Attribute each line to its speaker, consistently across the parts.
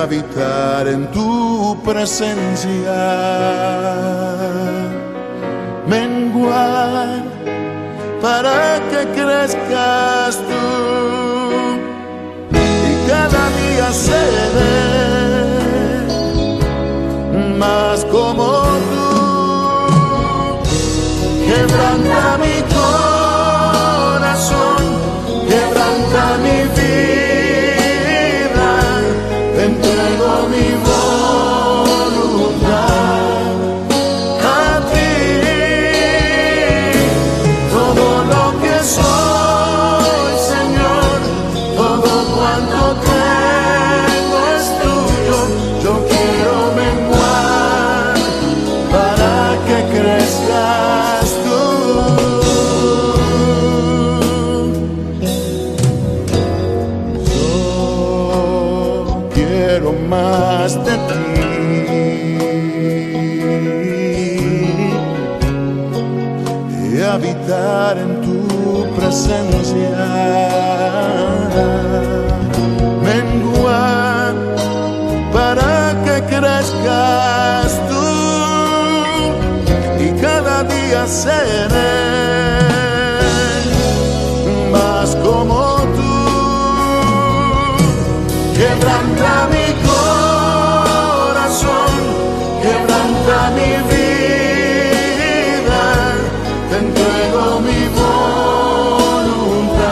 Speaker 1: habitar en tu presencia, menguar para que crezcas tú y cada día seré más como tú. Quebranta mi corazón, quebranta mi vida, te entrego mi voluntad a ti. Todo lo que soy, Señor, todo cuanto tengo es tuyo. Yo quiero menguar para que crezcas tú. Más de ti y habitar en tu presencia, menguar para que crezcas tú y cada día seré más como tú. Quebranta mi corazón, quebranta mi vida, te entrego mi voluntad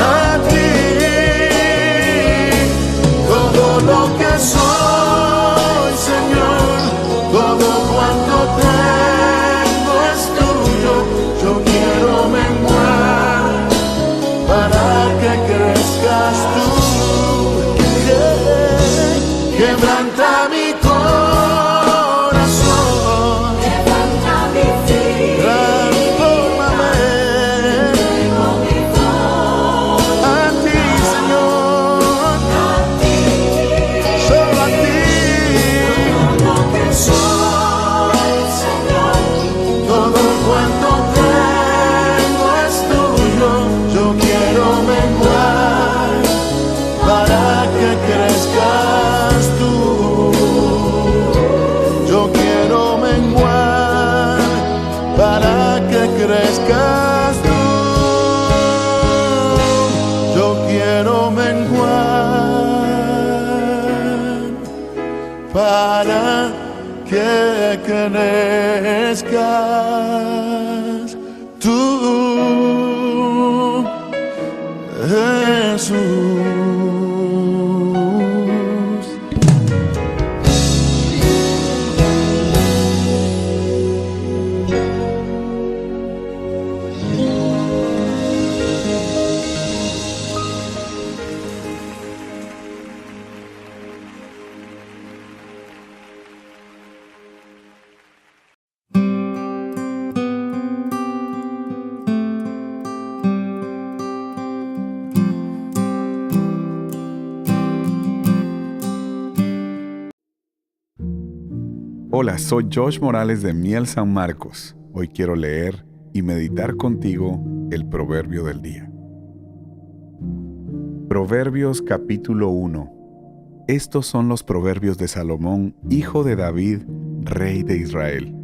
Speaker 1: a ti. Todo lo que soy, Señor, todo cuanto tengo es tuyo. Yo quiero menguar para que crezcas tú. Quebranta mi corazón,
Speaker 2: quebranta mi vida,
Speaker 1: transfórmame
Speaker 2: entrego mi voz
Speaker 1: a ti, Señor,
Speaker 2: a ti.
Speaker 1: solo a ti.
Speaker 2: Todo lo que soy, Señor,
Speaker 1: Todo cuanto tengo es tuyo. Yo quiero menguar para que crezcas tú. Yo quiero menguar para que crezcas tú. Yo quiero menguar para que crezcas tú, Jesús.
Speaker 3: Hola, soy Josh Morales de Miel San Marcos. Hoy quiero leer y meditar contigo el proverbio del día. Proverbios capítulo 1. Estos son los proverbios de Salomón, hijo de David, rey de Israel.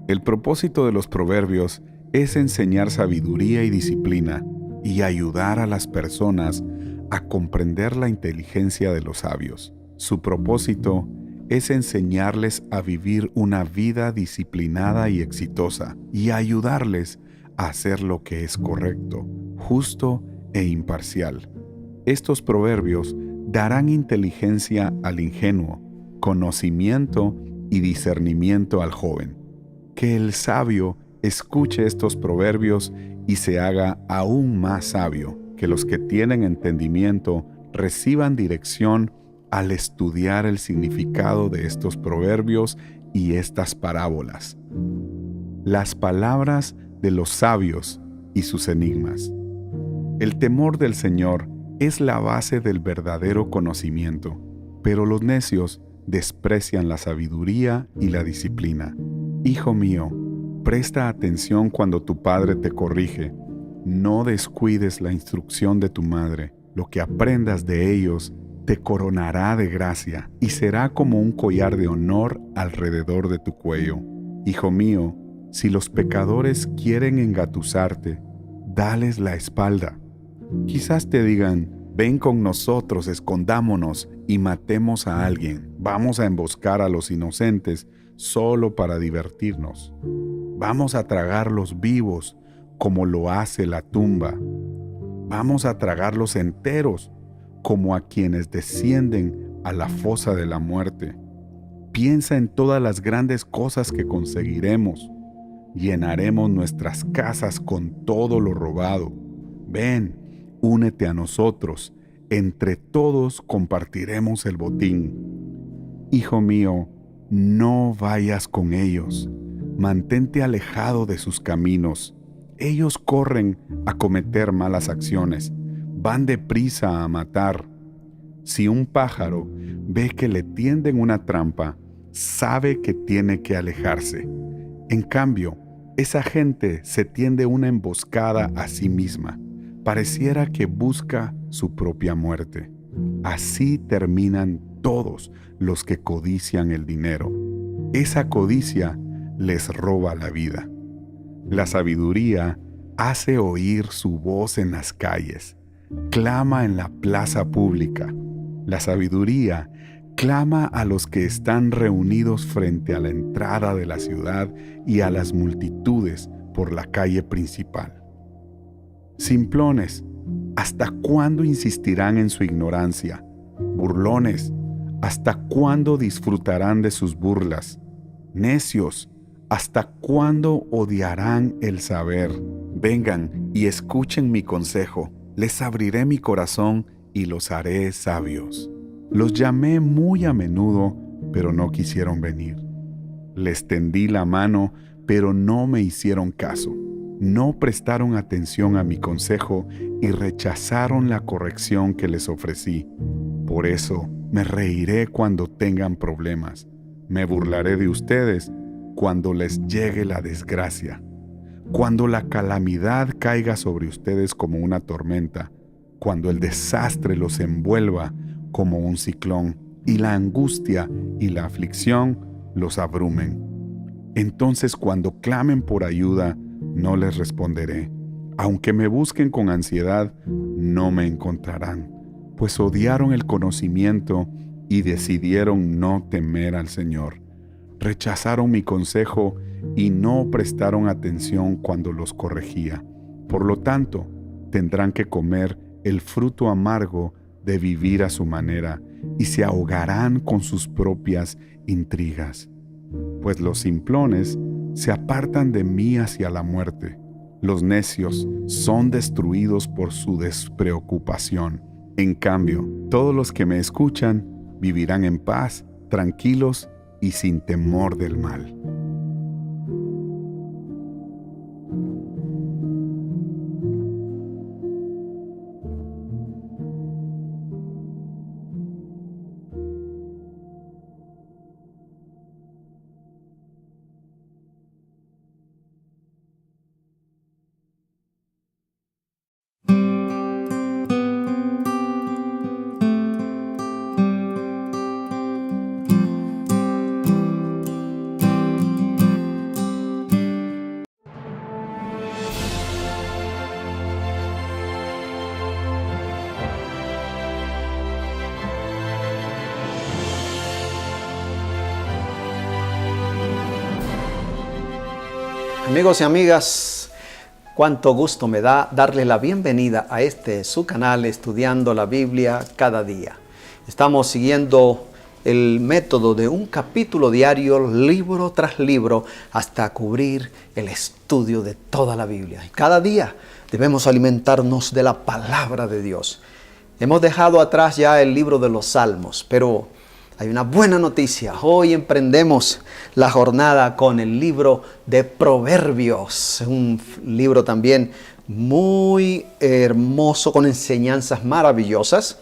Speaker 3: El propósito de los proverbios es enseñar sabiduría y disciplina y ayudar a las personas a comprender la inteligencia de los sabios. Su propósito es enseñarles a vivir una vida disciplinada y exitosa y ayudarles a hacer lo que es correcto, justo e imparcial. Estos proverbios darán inteligencia al ingenuo, conocimiento y discernimiento al joven. Que el sabio escuche estos proverbios y se haga aún más sabio, que los que tienen entendimiento reciban dirección al estudiar el significado de estos proverbios y estas parábolas. Las palabras de los sabios y sus enigmas. El temor del Señor es la base del verdadero conocimiento, pero los necios desprecian la sabiduría y la disciplina. Hijo mío, presta atención cuando tu padre te corrige. No descuides la instrucción de tu madre. Lo que aprendas de ellos te coronará de gracia y será como un collar de honor alrededor de tu cuello. Hijo mío, si los pecadores quieren engatusarte, dales la espalda. Quizás te digan, ven con nosotros, escondámonos y matemos a alguien. Vamos a emboscar a los inocentes solo para divertirnos. Vamos a tragarlos vivos como lo hace la tumba. Vamos a tragarlos enteros como a quienes descienden a la fosa de la muerte. Piensa en todas las grandes cosas que conseguiremos. Llenaremos nuestras casas con todo lo robado. Ven, únete a nosotros. Entre todos compartiremos el botín. Hijo mío, no vayas con ellos. Mantente alejado de sus caminos. Ellos corren a cometer malas acciones. Van deprisa a matar. Si un pájaro ve que le tienden una trampa, sabe que tiene que alejarse. En cambio, esa gente se tiende una emboscada a sí misma. Pareciera que busca su propia muerte. Así terminan todos los que codician el dinero. Esa codicia les roba la vida. La sabiduría hace oír su voz en las calles, clama en la plaza pública. La sabiduría clama a los que están reunidos frente a la entrada de la ciudad y a las multitudes por la calle principal. Simplones, ¿hasta cuándo insistirán en su ignorancia? Burlones, ¿hasta cuándo disfrutarán de sus burlas? Necios, ¿hasta cuándo odiarán el saber? Vengan y escuchen mi consejo. Les abriré mi corazón y los haré sabios. Los llamé muy a menudo, pero no quisieron venir. Les tendí la mano, pero no me hicieron caso. No prestaron atención a mi consejo y rechazaron la corrección que les ofrecí. Por eso me reiré cuando tengan problemas. Me burlaré de ustedes cuando les llegue la desgracia. Cuando la calamidad caiga sobre ustedes como una tormenta, cuando el desastre los envuelva como un ciclón y la angustia y la aflicción los abrumen. Entonces cuando clamen por ayuda, no les responderé. Aunque me busquen con ansiedad, no me encontrarán, pues odiaron el conocimiento y decidieron no temer al Señor. Rechazaron mi consejo y no prestaron atención cuando los corregía. Por lo tanto, tendrán que comer el fruto amargo de vivir a su manera y se ahogarán con sus propias intrigas. Pues los simplones se apartan de mí hacia la muerte. Los necios son destruidos por su despreocupación. En cambio, todos los que me escuchan vivirán en paz, tranquilos y sin temor del mal.
Speaker 4: Amigos y amigas, cuánto gusto me da darles la bienvenida a su canal Estudiando la Biblia cada día. Estamos siguiendo el método de un capítulo diario, libro tras libro, hasta cubrir el estudio de toda la Biblia. Y cada día debemos alimentarnos de la palabra de Dios. Hemos dejado atrás ya el libro de los Salmos, pero hay una buena noticia. Hoy emprendemos la jornada con el libro de Proverbios, un libro también muy hermoso con enseñanzas maravillosas,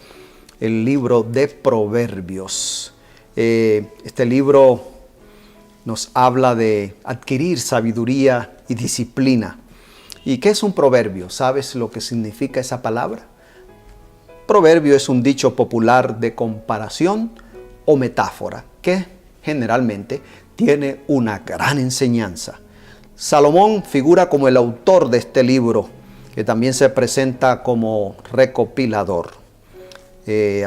Speaker 4: el libro de Proverbios. Este libro nos habla de adquirir sabiduría y disciplina. ¿Y qué es un proverbio? ¿Sabes lo que significa esa palabra? proverbio es un dicho popular de comparación o metáfora que generalmente tiene una gran enseñanza. Salomón figura como el autor de este libro, que también se presenta como recopilador.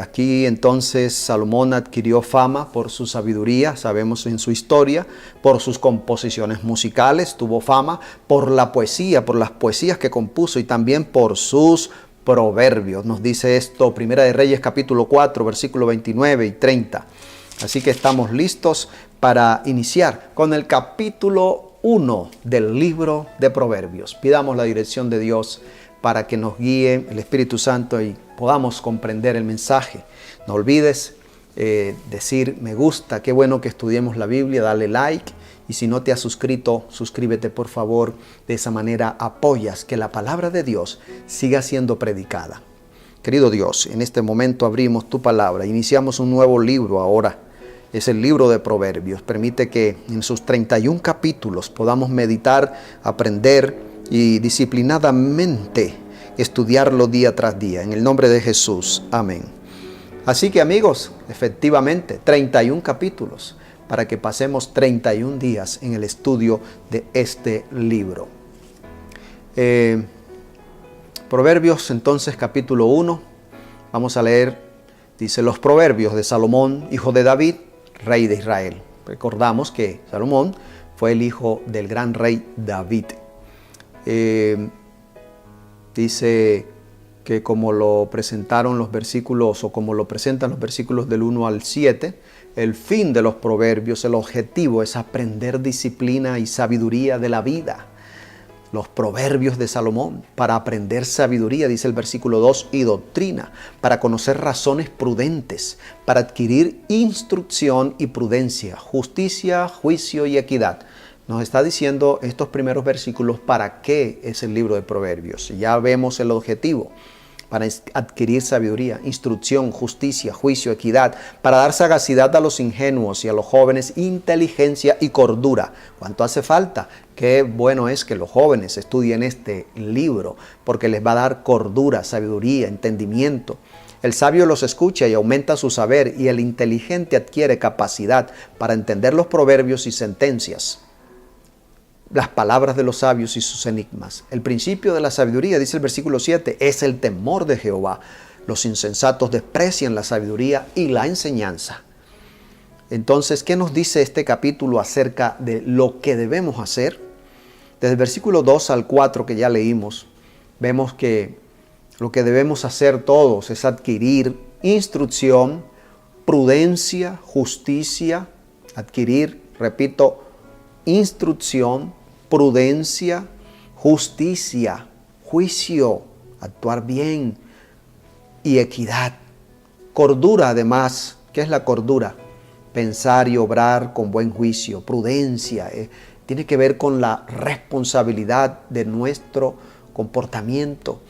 Speaker 4: Aquí entonces Salomón adquirió fama por su sabiduría, sabemos en su historia, por sus composiciones musicales, tuvo fama por la poesía, por las poesías que compuso y también por sus proverbios. Nos dice esto Primera de Reyes capítulo 4, versículos 29 y 30. Así que estamos listos para iniciar con el capítulo 1 del libro de Proverbios. Pidamos la dirección de Dios para que nos guíe el Espíritu Santo y podamos comprender el mensaje. No olvides decir me gusta, qué bueno que estudiemos la Biblia, dale like. Y si no te has suscrito, suscríbete por favor. De esa manera apoyas que la palabra de Dios siga siendo predicada. Querido Dios, en este momento abrimos tu palabra. Iniciamos un nuevo libro ahora. Es el libro de Proverbios. Permite que en sus 31 capítulos podamos meditar, aprender y disciplinadamente estudiarlo día tras día. En el nombre de Jesús. Amén. Así que amigos, efectivamente, 31 capítulos para que pasemos 31 días en el estudio de este libro. Proverbios, entonces, capítulo 1. Vamos a leer, dice, los proverbios de Salomón, hijo de David, rey de Israel. Recordamos que Salomón fue el hijo del gran rey David. Dice que como lo presentaron los versículos, o como lo presentan los versículos del 1 al 7, el fin de los proverbios, el objetivo es aprender disciplina y sabiduría de la vida. Los proverbios de Salomón, para aprender sabiduría, dice el versículo 2, y doctrina, para conocer razones prudentes, para adquirir instrucción y prudencia, justicia, juicio y equidad. Nos está diciendo estos primeros versículos para qué es el libro de Proverbios. Ya vemos el objetivo, para adquirir sabiduría, instrucción, justicia, juicio, equidad, para dar sagacidad a los ingenuos y a los jóvenes, inteligencia y cordura. ¿Cuánto hace falta? Qué bueno es que los jóvenes estudien este libro, porque les va a dar cordura, sabiduría, entendimiento. El sabio los escucha y aumenta su saber, y el inteligente adquiere capacidad para entender los proverbios y sentencias, las palabras de los sabios y sus enigmas. El principio de la sabiduría, dice el versículo 7, es el temor de Jehová. Los insensatos desprecian la sabiduría y la enseñanza. Entonces, ¿qué nos dice este capítulo acerca de lo que debemos hacer? Desde el versículo 2 al 4 que ya leímos, vemos que lo que debemos hacer todos es adquirir instrucción, prudencia, justicia, adquirir, repito, instrucción, prudencia, justicia, juicio, actuar bien y equidad. Cordura además, ¿qué es la cordura? Pensar y obrar con buen juicio. Prudencia, tiene que ver con la responsabilidad de nuestro comportamiento.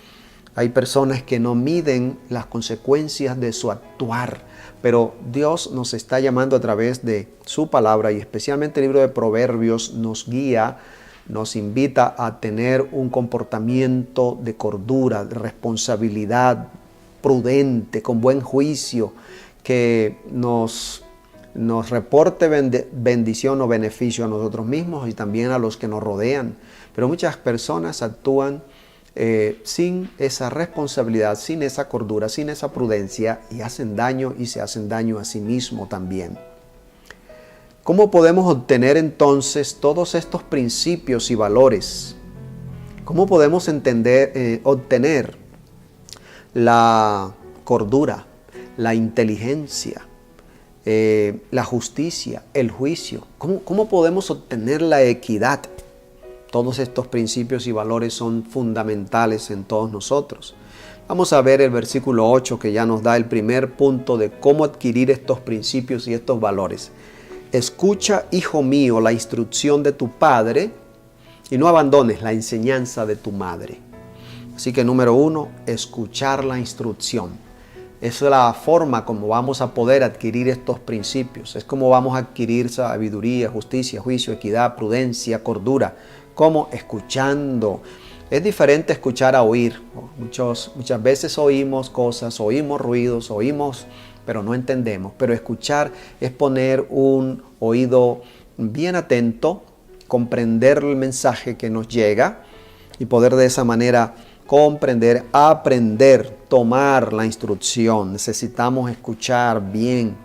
Speaker 4: Hay personas que no miden las consecuencias de su actuar, pero Dios nos está llamando a través de su palabra, y especialmente el libro de Proverbios nos guía, nos invita a tener un comportamiento de cordura, de responsabilidad, prudente, con buen juicio, que nos reporte bendición o beneficio a nosotros mismos y también a los que nos rodean. Pero muchas personas actúan sin esa responsabilidad, sin esa cordura, sin esa prudencia, y hacen daño y se hacen daño a sí mismo también. ¿Cómo podemos obtener entonces todos estos principios y valores? ¿Cómo podemos obtener la cordura, la inteligencia, la justicia, el juicio? ¿Cómo podemos obtener la equidad? Todos estos principios y valores son fundamentales en todos nosotros. Vamos a ver el versículo 8, que ya nos da el primer punto de cómo adquirir estos principios y estos valores. Escucha, hijo mío, la instrucción de tu padre, y no abandones la enseñanza de tu madre. Así que número 1, escuchar la instrucción. Esa es la forma como vamos a poder adquirir estos principios. Es como vamos a adquirir sabiduría, justicia, juicio, equidad, prudencia, cordura. ¿Cómo? Escuchando. Es diferente escuchar a oír. Muchas veces oímos cosas, oímos ruidos, pero no entendemos. Pero escuchar es poner un oído bien atento, comprender el mensaje que nos llega y poder de esa manera comprender, aprender, tomar la instrucción. Necesitamos escuchar bien.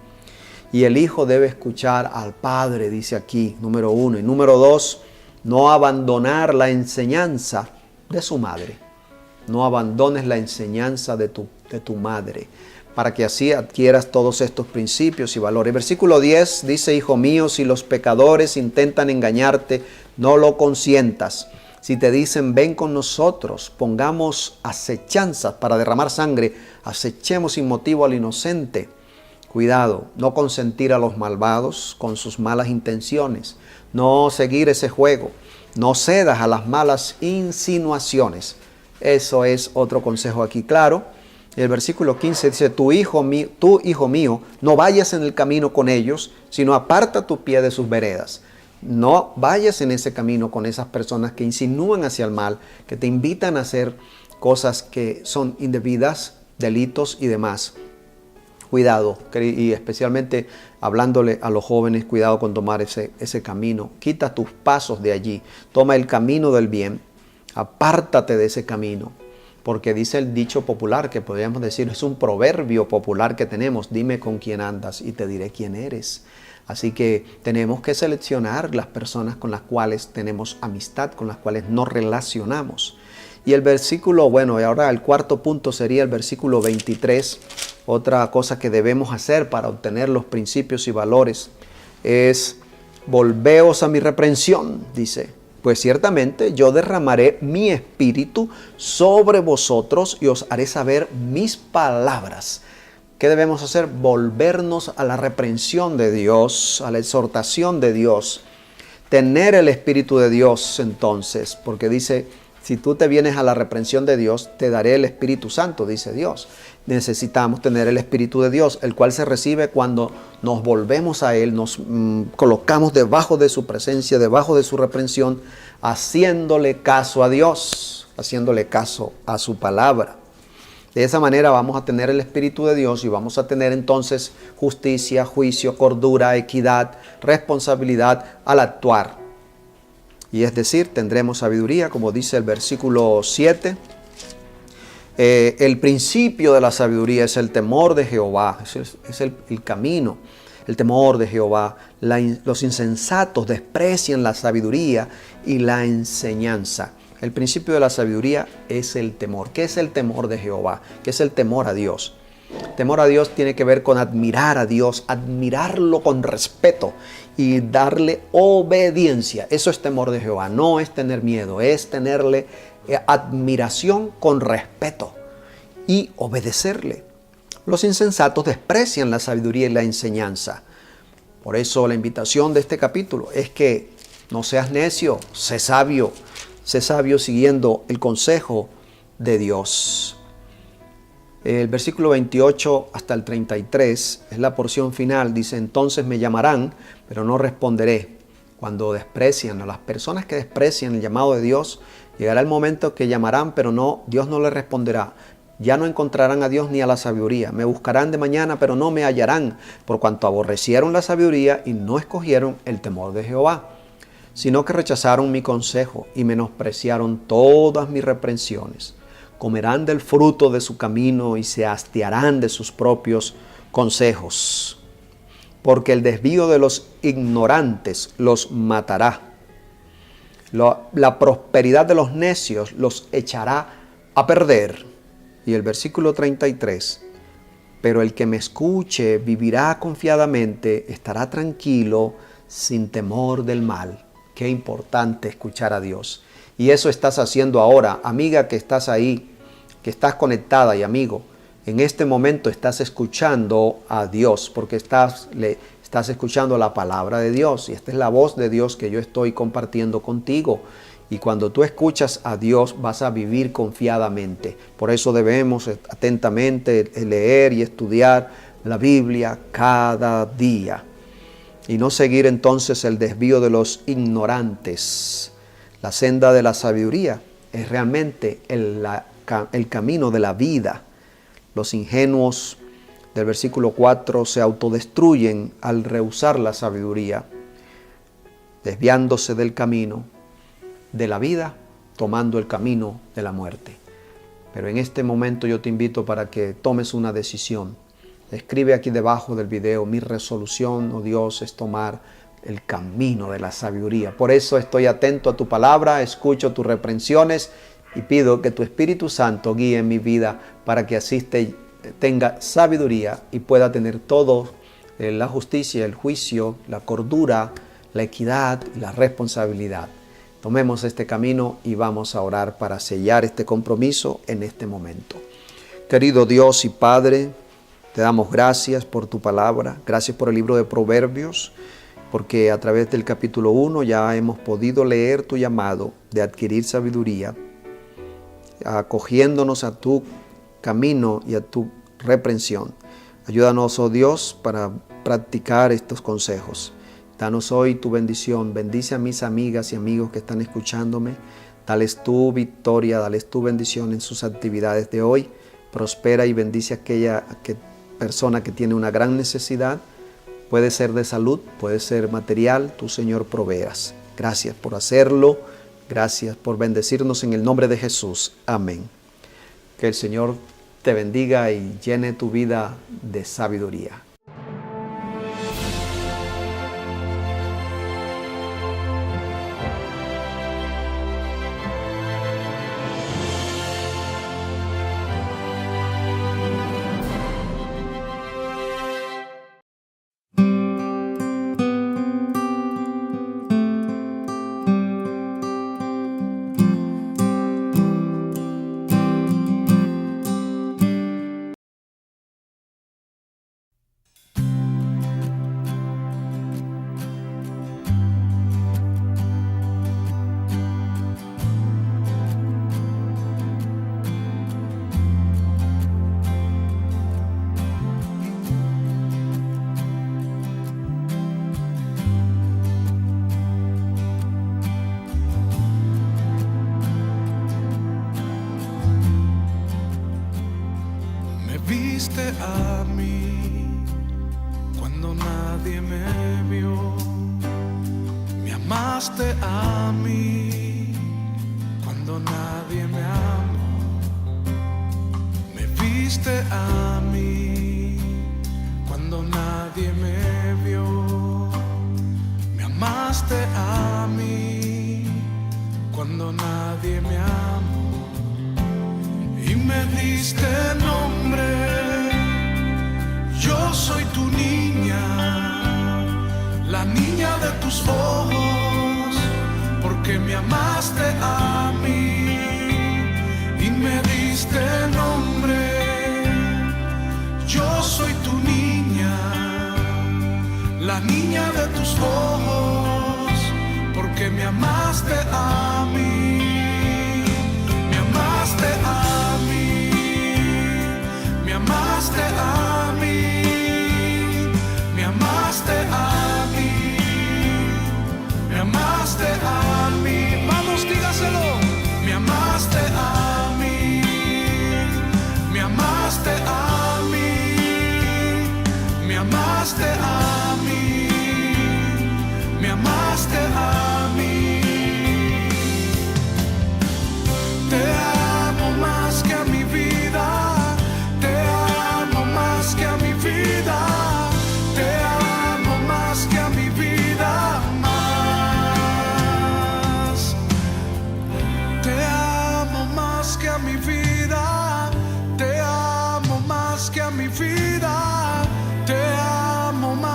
Speaker 4: Y el hijo debe escuchar al padre, dice aquí, número 1. Y número 2, no abandonar la enseñanza de su madre. No abandones la enseñanza de tu madre, para que así adquieras todos estos principios y valores. Versículo 10 dice: hijo mío, si los pecadores intentan engañarte, no lo consientas. Si te dicen, ven con nosotros, pongamos acechanzas para derramar sangre, acechemos sin motivo al inocente. Cuidado, no consentir a los malvados con sus malas intenciones, no seguir ese juego, no cedas a las malas insinuaciones. Eso es otro consejo aquí claro. El versículo 15 dice: tú, hijo mío, no vayas en el camino con ellos, sino aparta tu pie de sus veredas. No vayas en ese camino con esas personas que insinúan hacia el mal, que te invitan a hacer cosas que son indebidas, delitos y demás. Cuidado, y especialmente hablándole a los jóvenes, cuidado con tomar ese camino. Quita tus pasos de allí, toma el camino del bien, apártate de ese camino. Porque dice el dicho popular, que podríamos decir, es un proverbio popular que tenemos: dime con quién andas y te diré quién eres. Así que tenemos que seleccionar las personas con las cuales tenemos amistad, con las cuales nos relacionamos. Y el versículo, y ahora el cuarto punto sería el versículo 23. Otra cosa que debemos hacer para obtener los principios y valores es: volveos a mi reprensión, dice. Pues ciertamente yo derramaré mi espíritu sobre vosotros y os haré saber mis palabras. ¿Qué debemos hacer? Volvernos a la reprensión de Dios, a la exhortación de Dios. Tener el Espíritu de Dios entonces, porque dice: si tú te vienes a la reprensión de Dios, te daré el Espíritu Santo, dice Dios. Necesitamos tener el Espíritu de Dios, el cual se recibe cuando nos volvemos a Él, nos colocamos debajo de su presencia, debajo de su reprensión, haciéndole caso a Dios, haciéndole caso a su palabra. De esa manera vamos a tener el Espíritu de Dios y vamos a tener entonces justicia, juicio, cordura, equidad, responsabilidad al actuar. Y es decir, tendremos sabiduría, como dice el versículo 7. El principio de la sabiduría es el temor de Jehová, es el camino, el temor de Jehová. Los insensatos desprecian la sabiduría y la enseñanza. El principio de la sabiduría es el temor. ¿Qué es el temor de Jehová? ¿Qué es el temor a Dios? Temor a Dios tiene que ver con admirar a Dios, admirarlo con respeto y darle obediencia. Eso es temor de Jehová. No es tener miedo, es tenerle admiración con respeto y obedecerle. Los insensatos desprecian la sabiduría y la enseñanza. Por eso la invitación de este capítulo es que no seas necio, sé sabio siguiendo el consejo de Dios. El versículo 28 hasta el 33 es la porción final. Dice: entonces me llamarán, pero no responderé. Cuando desprecian a las personas que desprecian el llamado de Dios, llegará el momento que llamarán, pero Dios no les responderá. Ya no encontrarán a Dios ni a la sabiduría. Me buscarán de mañana, pero no me hallarán, por cuanto aborrecieron la sabiduría y no escogieron el temor de Jehová, sino que rechazaron mi consejo y menospreciaron todas mis reprensiones. Comerán del fruto de su camino y se hastiarán de sus propios consejos. Porque el desvío de los ignorantes los matará. La prosperidad de los necios los echará a perder. Y el versículo 33. Pero el que me escuche vivirá confiadamente, estará tranquilo, sin temor del mal. Qué importante escuchar a Dios. Y eso estás haciendo ahora, amiga que estás ahí, que estás conectada, y amigo, en este momento estás escuchando a Dios, porque estás escuchando la palabra de Dios, y esta es la voz de Dios que yo estoy compartiendo contigo. Y cuando tú escuchas a Dios vas a vivir confiadamente. Por eso debemos atentamente leer y estudiar la Biblia cada día. Y no seguir entonces el desvío de los ignorantes. La senda de la sabiduría es realmente el camino de la vida. Los ingenuos del versículo 4 se autodestruyen al rehusar la sabiduría, desviándose del camino de la vida, tomando el camino de la muerte. Pero en este momento yo te invito para que tomes una decisión. Escribe aquí debajo del video: mi resolución, oh Dios, es tomar el camino de la sabiduría. Por eso estoy atento a tu palabra, escucho tus reprensiones y pido que tu Espíritu Santo guíe mi vida para que así tenga sabiduría y pueda tener todo, la justicia, el juicio, la cordura, la equidad y la responsabilidad. Tomemos este camino y vamos a orar para sellar este compromiso en este momento. Querido Dios y Padre, te damos gracias por tu palabra, gracias por el libro de Proverbios, porque a través del capítulo 1 ya hemos podido leer tu llamado de adquirir sabiduría, acogiéndonos a tu camino y a tu reprensión. Ayúdanos, oh Dios, para practicar estos consejos. Danos hoy tu bendición. Bendice a mis amigas y amigos que están escuchándome. Dales tu victoria, dales tu bendición en sus actividades de hoy. Prospera y bendice a aquella persona que tiene una gran necesidad. Puede ser de salud, puede ser material. Tú, Señor, proveas. Gracias por hacerlo. Gracias por bendecirnos en el nombre de Jesús. Amén. Que el Señor te bendiga y llene tu vida de sabiduría.
Speaker 1: Viste a mí cuando nadie me vio, me amaste a mí cuando nadie me amó, me viste a mí cuando nadie me vio, me amaste a mí cuando nadie me amó y me diste nombre. Yo soy tu niña, la niña de tus ojos, porque me amaste a mí y me diste nombre. Yo soy tu niña, la niña de tus ojos, porque me amaste a mí, me amaste a mí, me amaste a mí. Me amaste a mí, me amaste a mí. Vamos, dígaselo. Me amaste a mí, me amaste a mí, me amaste a mí, me amaste a mí. Te amo más que a mi vida, te amo más que a mi vida. Mi vida, te amo más que a mi vida, te amo más.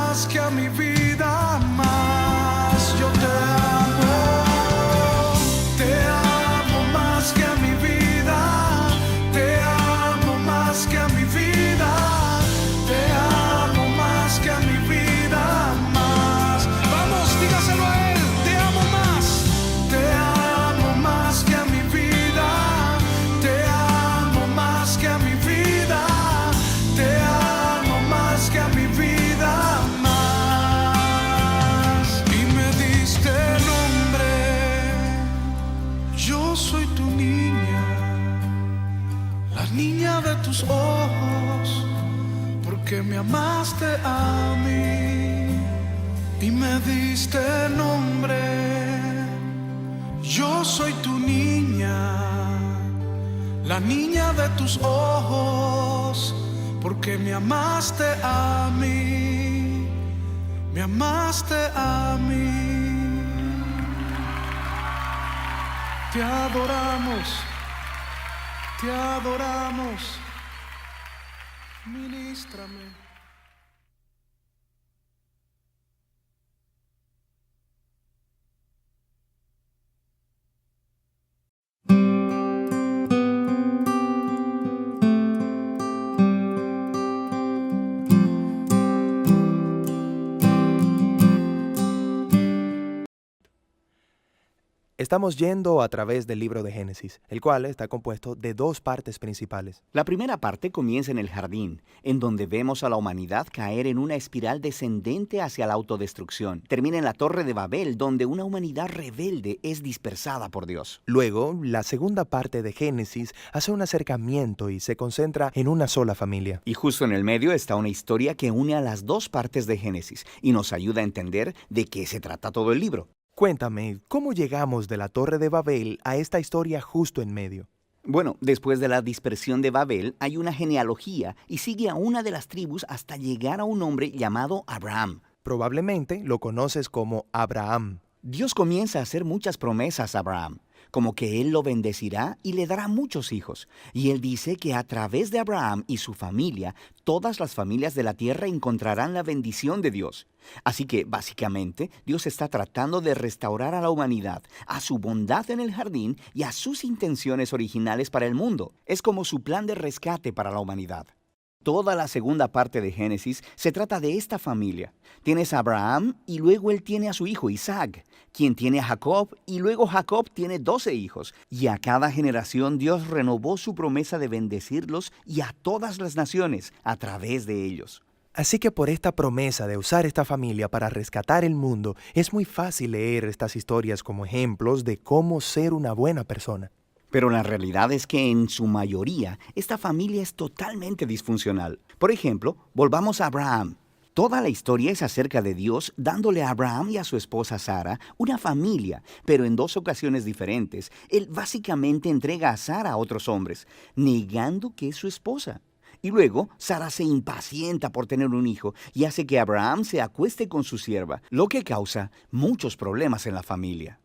Speaker 1: de tus ojos, porque me amaste a mí y me diste nombre. Yo soy tu niña, la niña de tus ojos, porque me amaste a mí, me amaste a mí. Te adoramos, te adoramos, ministrame.
Speaker 5: Estamos yendo a través del libro de Génesis, el cual está compuesto de dos partes principales.
Speaker 6: La primera parte comienza en el jardín, en donde vemos a la humanidad caer en una espiral descendente hacia la autodestrucción. Termina en la Torre de Babel, donde una humanidad rebelde es dispersada por Dios.
Speaker 5: Luego, la segunda parte de Génesis hace un acercamiento y se concentra en una sola familia.
Speaker 6: Y justo en el medio está una historia que une a las dos partes de Génesis y nos ayuda a entender de qué se trata todo el libro.
Speaker 5: Cuéntame, ¿cómo llegamos de la Torre de Babel a esta historia justo en medio?
Speaker 6: Bueno, después de la dispersión de Babel hay una genealogía y sigue a una de las tribus hasta llegar a un hombre llamado Abraham.
Speaker 5: Probablemente lo conoces como Abraham.
Speaker 6: Dios comienza a hacer muchas promesas a Abraham, como que él lo bendecirá y le dará muchos hijos. Y él dice que a través de Abraham y su familia, todas las familias de la tierra encontrarán la bendición de Dios. Así que, básicamente, Dios está tratando de restaurar a la humanidad, a su bondad en el jardín y a sus intenciones originales para el mundo. Es como su plan de rescate para la humanidad. Toda la segunda parte de Génesis se trata de esta familia. Tienes a Abraham y luego él tiene a su hijo Isaac, quien tiene a Jacob y luego Jacob tiene 12 hijos. Y a cada generación Dios renovó su promesa de bendecirlos y a todas las naciones a través de ellos.
Speaker 5: Así que por esta promesa de usar esta familia para rescatar el mundo, es muy fácil leer estas historias como ejemplos de cómo ser una buena persona.
Speaker 6: Pero la realidad es que en su mayoría, esta familia es totalmente disfuncional. Por ejemplo, volvamos a Abraham. Toda la historia es acerca de Dios dándole a Abraham y a su esposa Sara una familia, pero en dos ocasiones diferentes, él básicamente entrega a Sara a otros hombres, negando que es su esposa. Y luego, Sara se impacienta por tener un hijo y hace que Abraham se acueste con su sierva, lo que causa muchos problemas en la familia.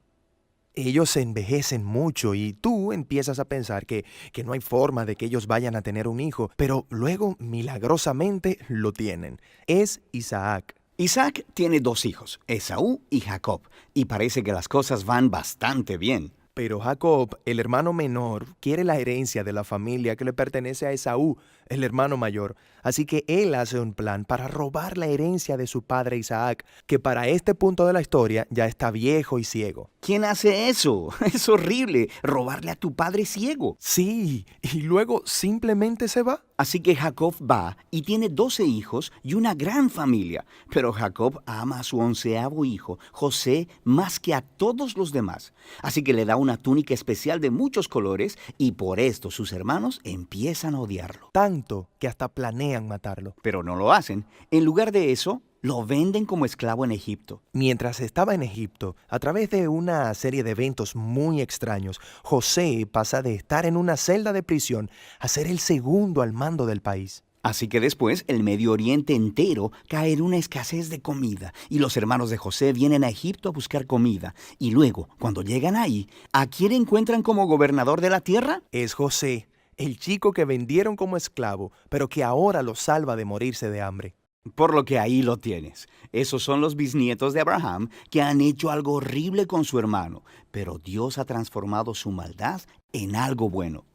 Speaker 5: Ellos se envejecen mucho y tú empiezas a pensar que no hay forma de que ellos vayan a tener un hijo, pero luego milagrosamente lo tienen. Es Isaac.
Speaker 6: Isaac tiene 2 hijos, Esaú y Jacob, y parece que las cosas van bastante bien.
Speaker 5: Pero Jacob, el hermano menor, quiere la herencia de la familia que le pertenece a Esaú, el hermano mayor. Así que él hace un plan para robar la herencia de su padre Isaac, que para este punto de la historia ya está viejo y ciego.
Speaker 6: ¿Quién hace eso? Es horrible, robarle a tu padre ciego.
Speaker 5: Sí, y luego simplemente se va.
Speaker 6: Así que Jacob va y tiene 12 hijos y una gran familia. Pero Jacob ama a su 11º hijo, José, más que a todos los demás. Así que le da una túnica especial de muchos colores y por esto sus hermanos empiezan a odiarlo.
Speaker 5: Tanto que hasta planean matarlo.
Speaker 6: Pero no lo hacen. En lugar de eso, lo venden como esclavo en Egipto.
Speaker 5: Mientras estaba en Egipto, a través de una serie de eventos muy extraños, José pasa de estar en una celda de prisión a ser el segundo al mando del país.
Speaker 6: Así que después el Medio Oriente entero cae en una escasez de comida y los hermanos de José vienen a Egipto a buscar comida. Y luego, cuando llegan ahí, ¿a quién encuentran como gobernador de la tierra?
Speaker 5: Es José, el chico que vendieron como esclavo, pero que ahora lo salva de morirse de hambre.
Speaker 6: Por lo que ahí lo tienes. Esos son los bisnietos de Abraham que han hecho algo horrible con su hermano, pero Dios ha transformado su maldad en algo bueno.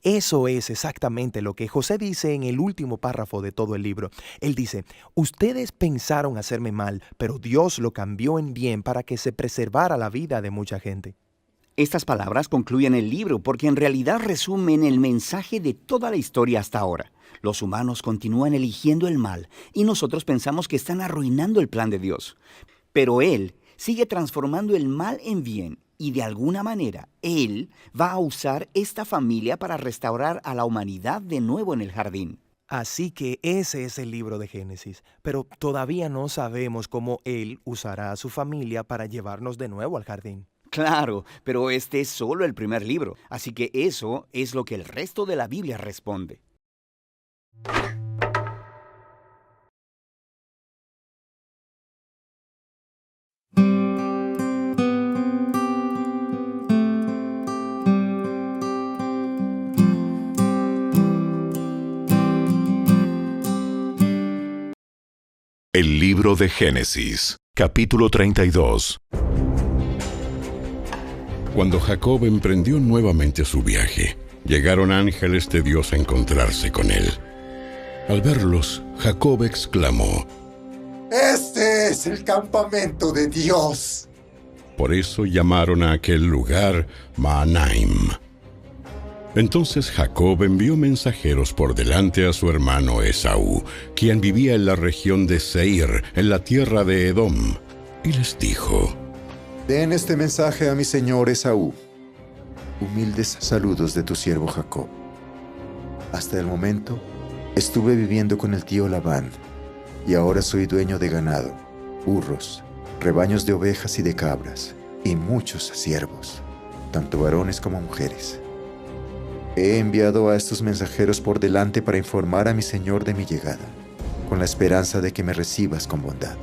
Speaker 5: Eso es exactamente lo que José dice en el último párrafo de todo el libro. Él dice, ustedes pensaron hacerme mal, pero Dios lo cambió en bien para que se preservara la vida de mucha gente.
Speaker 6: Estas palabras concluyen el libro porque en realidad resumen el mensaje de toda la historia hasta ahora. Los humanos continúan eligiendo el mal y nosotros pensamos que están arruinando el plan de Dios. Pero Él sigue transformando el mal en bien Y de alguna manera, Él va a usar esta familia para restaurar a la humanidad de nuevo en el jardín.
Speaker 5: Así que ese es el libro de Génesis, pero todavía no sabemos cómo Él usará a su familia para llevarnos de nuevo al jardín.
Speaker 6: Claro, pero este es solo el primer libro, así que eso es lo que el resto de la Biblia responde.
Speaker 7: El libro de Génesis, capítulo 32. Cuando Jacob emprendió nuevamente su viaje, llegaron ángeles de Dios a encontrarse con él. Al verlos, Jacob exclamó:
Speaker 8: ¡Este es el campamento de Dios!
Speaker 7: Por eso llamaron a aquel lugar Mahanaim. Entonces Jacob envió mensajeros por delante a su hermano Esaú, quien vivía en la región de Seir, en la tierra de Edom, y les dijo:
Speaker 8: Den este mensaje a mi señor Esaú. Humildes saludos de tu siervo Jacob. Hasta el momento estuve viviendo con el tío Labán, y ahora soy dueño de ganado, burros, rebaños de ovejas y de cabras, y muchos siervos, tanto varones como mujeres. He enviado a estos mensajeros por delante para informar a mi señor de mi llegada, con la esperanza de que me recibas con bondad.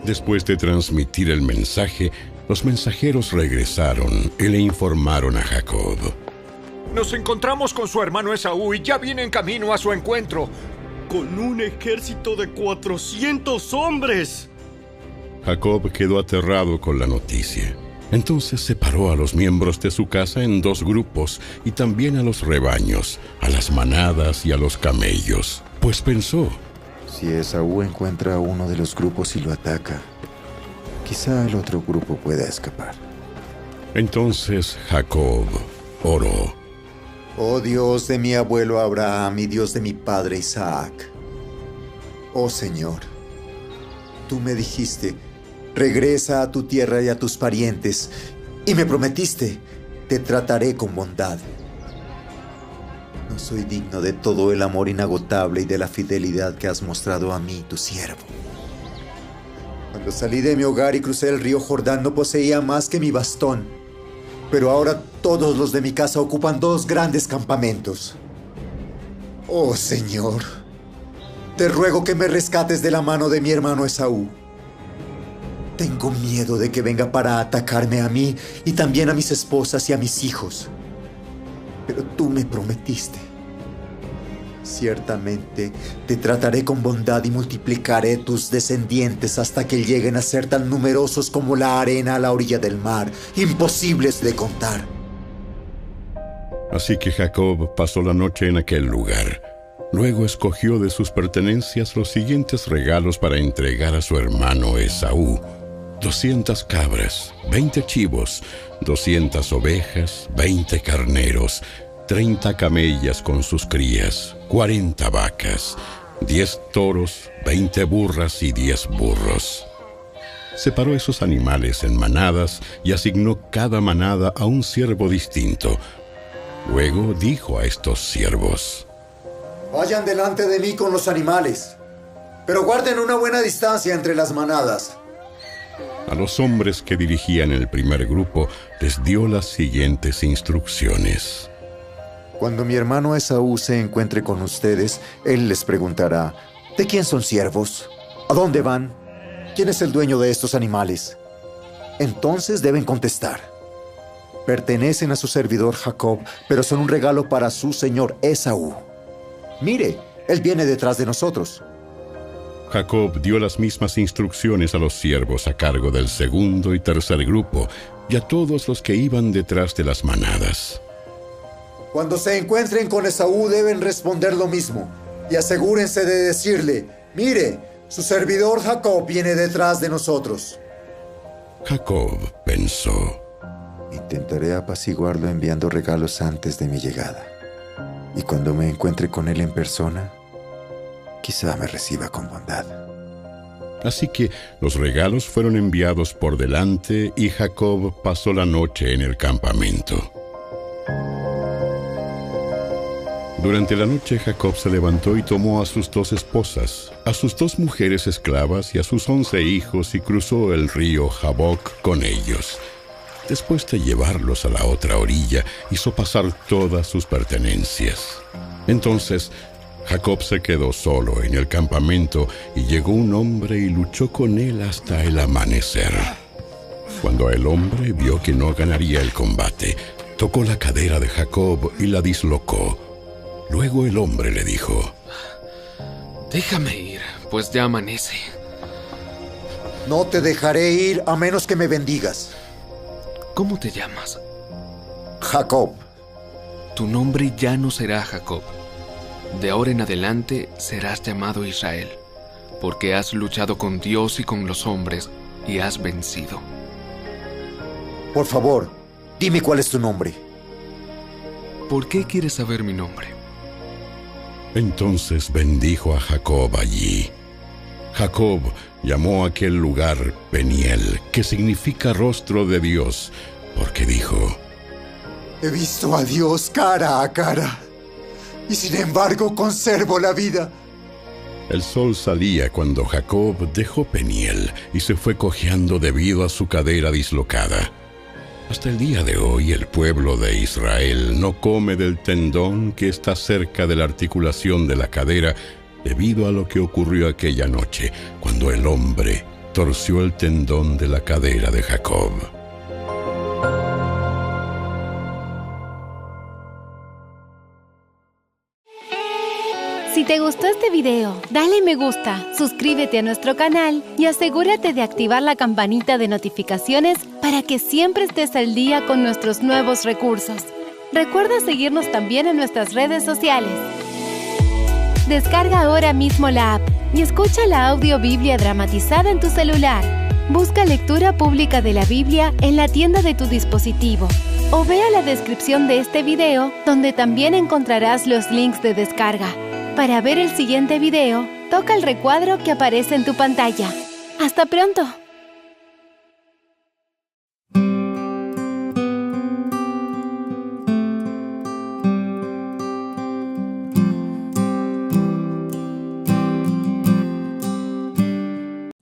Speaker 7: Después de transmitir el mensaje, los mensajeros regresaron y le informaron a Jacob:
Speaker 9: Nos encontramos con su hermano Esaú y ya viene en camino a su encuentro.
Speaker 10: ¡Con un ejército de 400 hombres!
Speaker 7: Jacob quedó aterrado con la noticia. Entonces separó a los miembros de su casa en 2 grupos y también a los rebaños, a las manadas y a los camellos, pues pensó:
Speaker 8: Si Esaú encuentra a uno de los grupos y lo ataca, quizá el otro grupo pueda escapar.
Speaker 7: Entonces Jacob oró:
Speaker 8: Oh Dios de mi abuelo Abraham y Dios de mi padre Isaac. Oh Señor, tú me dijiste: regresa a tu tierra y a tus parientes, y me prometiste: te trataré con bondad. No soy digno de todo el amor inagotable y de la fidelidad que has mostrado a mí, tu siervo. Cuando salí de mi hogar y crucé el río Jordán, no poseía más que mi bastón, pero ahora todos los de mi casa ocupan 2 grandes campamentos. Oh Señor, te ruego que me rescates de la mano de mi hermano Esaú. Tengo miedo de que venga para atacarme a mí y también a mis esposas y a mis hijos. Pero tú me prometiste: ciertamente te trataré con bondad y multiplicaré tus descendientes hasta que lleguen a ser tan numerosos como la arena a la orilla del mar, imposibles de contar.
Speaker 7: Así que Jacob pasó la noche en aquel lugar. Luego escogió de sus pertenencias los siguientes regalos para entregar a su hermano Esaú: 200 cabras, 20 chivos, 200 ovejas, 20 carneros, 30 camellas con sus crías, 40 vacas, 10 toros, 20 burras y 10 burros. Separó esos animales en manadas y asignó cada manada a un siervo distinto. Luego dijo a estos siervos:
Speaker 8: Vayan delante de mí con los animales, pero guarden una buena distancia entre las manadas.
Speaker 7: A los hombres que dirigían el primer grupo les dio las siguientes instrucciones:
Speaker 8: Cuando mi hermano Esaú se encuentre con ustedes, él les preguntará: ¿de quién son siervos? ¿A dónde van? ¿Quién es el dueño de estos animales? Entonces deben contestar: pertenecen a su servidor Jacob, pero son un regalo para su señor Esaú. Mire, él viene detrás de nosotros.
Speaker 7: Jacob dio las mismas instrucciones a los siervos a cargo del segundo y tercer grupo y a todos los que iban detrás de las manadas.
Speaker 8: Cuando se encuentren con Esaú deben responder lo mismo y asegúrense de decirle: mire, su servidor Jacob viene detrás de nosotros.
Speaker 7: Jacob pensó:
Speaker 8: intentaré apaciguarlo enviando regalos antes de mi llegada. Y cuando me encuentre con él en persona, quizá me reciba con bondad.
Speaker 7: Así que los regalos fueron enviados por delante y Jacob pasó la noche en el campamento. Durante la noche Jacob se levantó y tomó a sus 2 esposas, a sus 2 mujeres esclavas y a sus 11 hijos y cruzó el río Jaboc con ellos. Después de llevarlos a la otra orilla, hizo pasar todas sus pertenencias. Entonces Jacob se quedó solo en el campamento y llegó un hombre y luchó con él hasta el amanecer. Cuando el hombre vio que no ganaría el combate, tocó la cadera de Jacob y la dislocó. Luego el hombre le dijo:
Speaker 11: déjame ir, pues ya amanece.
Speaker 8: No te dejaré ir a menos que me bendigas.
Speaker 11: ¿Cómo te llamas?
Speaker 8: Jacob.
Speaker 11: Tu nombre ya no será Jacob. De ahora en adelante serás llamado Israel, porque has luchado con Dios y con los hombres y has vencido.
Speaker 8: Por favor, dime cuál es tu nombre.
Speaker 11: ¿Por qué quieres saber mi nombre?
Speaker 7: Entonces bendijo a Jacob allí. Jacob llamó a aquel lugar Peniel, que significa rostro de Dios, porque dijo:
Speaker 8: he visto a Dios cara a cara, y sin embargo conservo la vida.
Speaker 7: El sol salía cuando Jacob dejó Peniel y se fue cojeando debido a su cadera dislocada. Hasta el día de hoy el pueblo de Israel no come del tendón que está cerca de la articulación de la cadera debido a lo que ocurrió aquella noche cuando el hombre torció el tendón de la cadera de Jacob.
Speaker 12: Si te gustó este video, dale me gusta, suscríbete a nuestro canal y asegúrate de activar la campanita de notificaciones para que siempre estés al día con nuestros nuevos recursos. Recuerda seguirnos también en nuestras redes sociales. Descarga ahora mismo la app y escucha la audio Biblia dramatizada en tu celular. Busca lectura pública de la Biblia en la tienda de tu dispositivo o vea la descripción de este video donde también encontrarás los links de descarga. Para ver el siguiente video, toca el recuadro que aparece en tu pantalla. ¡Hasta pronto!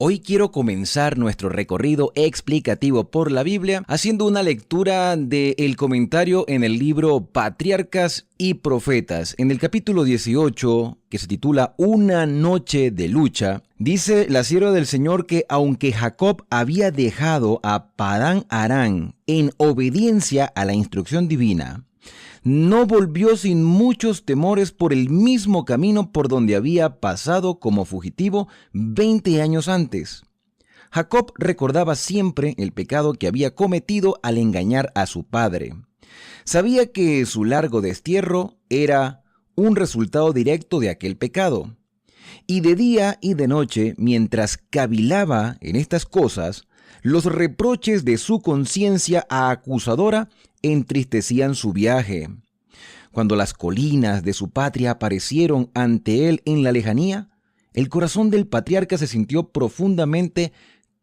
Speaker 13: Hoy quiero comenzar nuestro recorrido explicativo por la Biblia haciendo una lectura del comentario en el libro Patriarcas y Profetas. En el capítulo 18, que se titula Una noche de lucha, dice la sierva del Señor que aunque Jacob había dejado a Padán Aram en obediencia a la instrucción divina, no volvió sin muchos temores por el mismo camino por donde había pasado como fugitivo 20 años antes. Jacob recordaba siempre el pecado que había cometido al engañar a su padre. Sabía que su largo destierro era un resultado directo de aquel pecado. Y de día y de noche, mientras cavilaba en estas cosas, los reproches de su conciencia acusadora entristecían su viaje. Cuando las colinas de su patria aparecieron ante él en la lejanía, el corazón del patriarca se sintió profundamente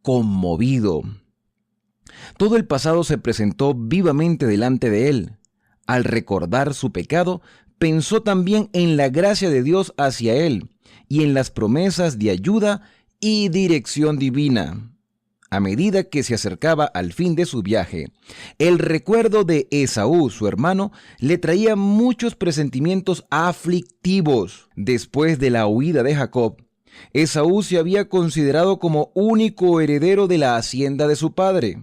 Speaker 13: conmovido. Todo el pasado se presentó vivamente delante de él. Al recordar su pecado, pensó también en la gracia de Dios hacia él y en las promesas de ayuda y dirección divina. A medida que se acercaba al fin de su viaje, el recuerdo de Esaú, su hermano, le traía muchos presentimientos aflictivos. Después de la huida de Jacob, Esaú se había considerado como único heredero de la hacienda de su padre.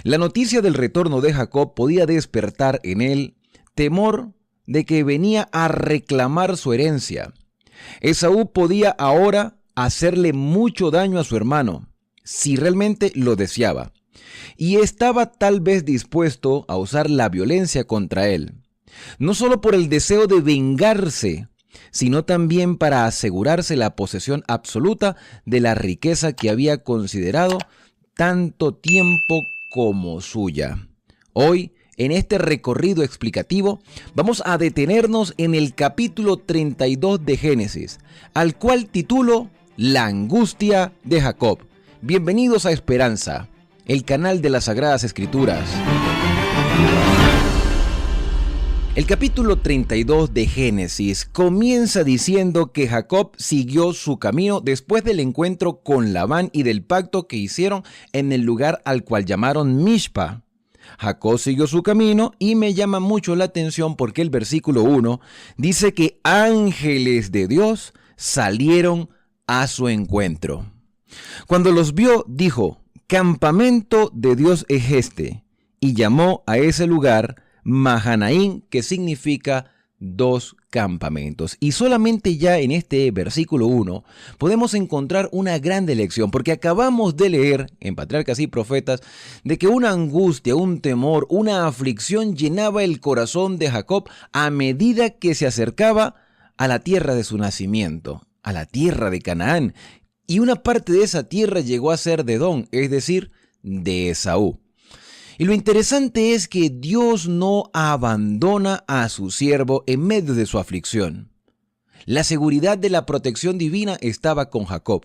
Speaker 13: La noticia del retorno de Jacob podía despertar en él temor de que venía a reclamar su herencia. Esaú podía ahora hacerle mucho daño a su hermano, si realmente lo deseaba, y estaba tal vez dispuesto a usar la violencia contra él, no solo por el deseo de vengarse, sino también para asegurarse la posesión absoluta de la riqueza que había considerado tanto tiempo como suya. Hoy, en este recorrido explicativo, vamos a detenernos en el capítulo 32 de Génesis, al cual titulo La angustia de Jacob. Bienvenidos a Esperanza, el canal de las Sagradas Escrituras. El capítulo 32 de Génesis comienza diciendo que Jacob siguió su camino después del encuentro con Labán y del pacto que hicieron en el lugar al cual llamaron Mishpa. Jacob siguió su camino y me llama mucho la atención porque el versículo 1 dice que ángeles de Dios salieron a su encuentro. Cuando los vio, dijo: campamento de Dios es este, y llamó a ese lugar Mahanaim, que significa dos campamentos. Y solamente ya en este versículo 1 podemos encontrar una grande lección, porque acabamos de leer en Patriarcas y Profetas de que una angustia, un temor, una aflicción llenaba el corazón de Jacob a medida que se acercaba a la tierra de su nacimiento, a la tierra de Canaán. Y una parte de esa tierra llegó a ser de Edom, es decir, de Esaú. Y lo interesante es que Dios no abandona a su siervo en medio de su aflicción. La seguridad de la protección divina estaba con Jacob.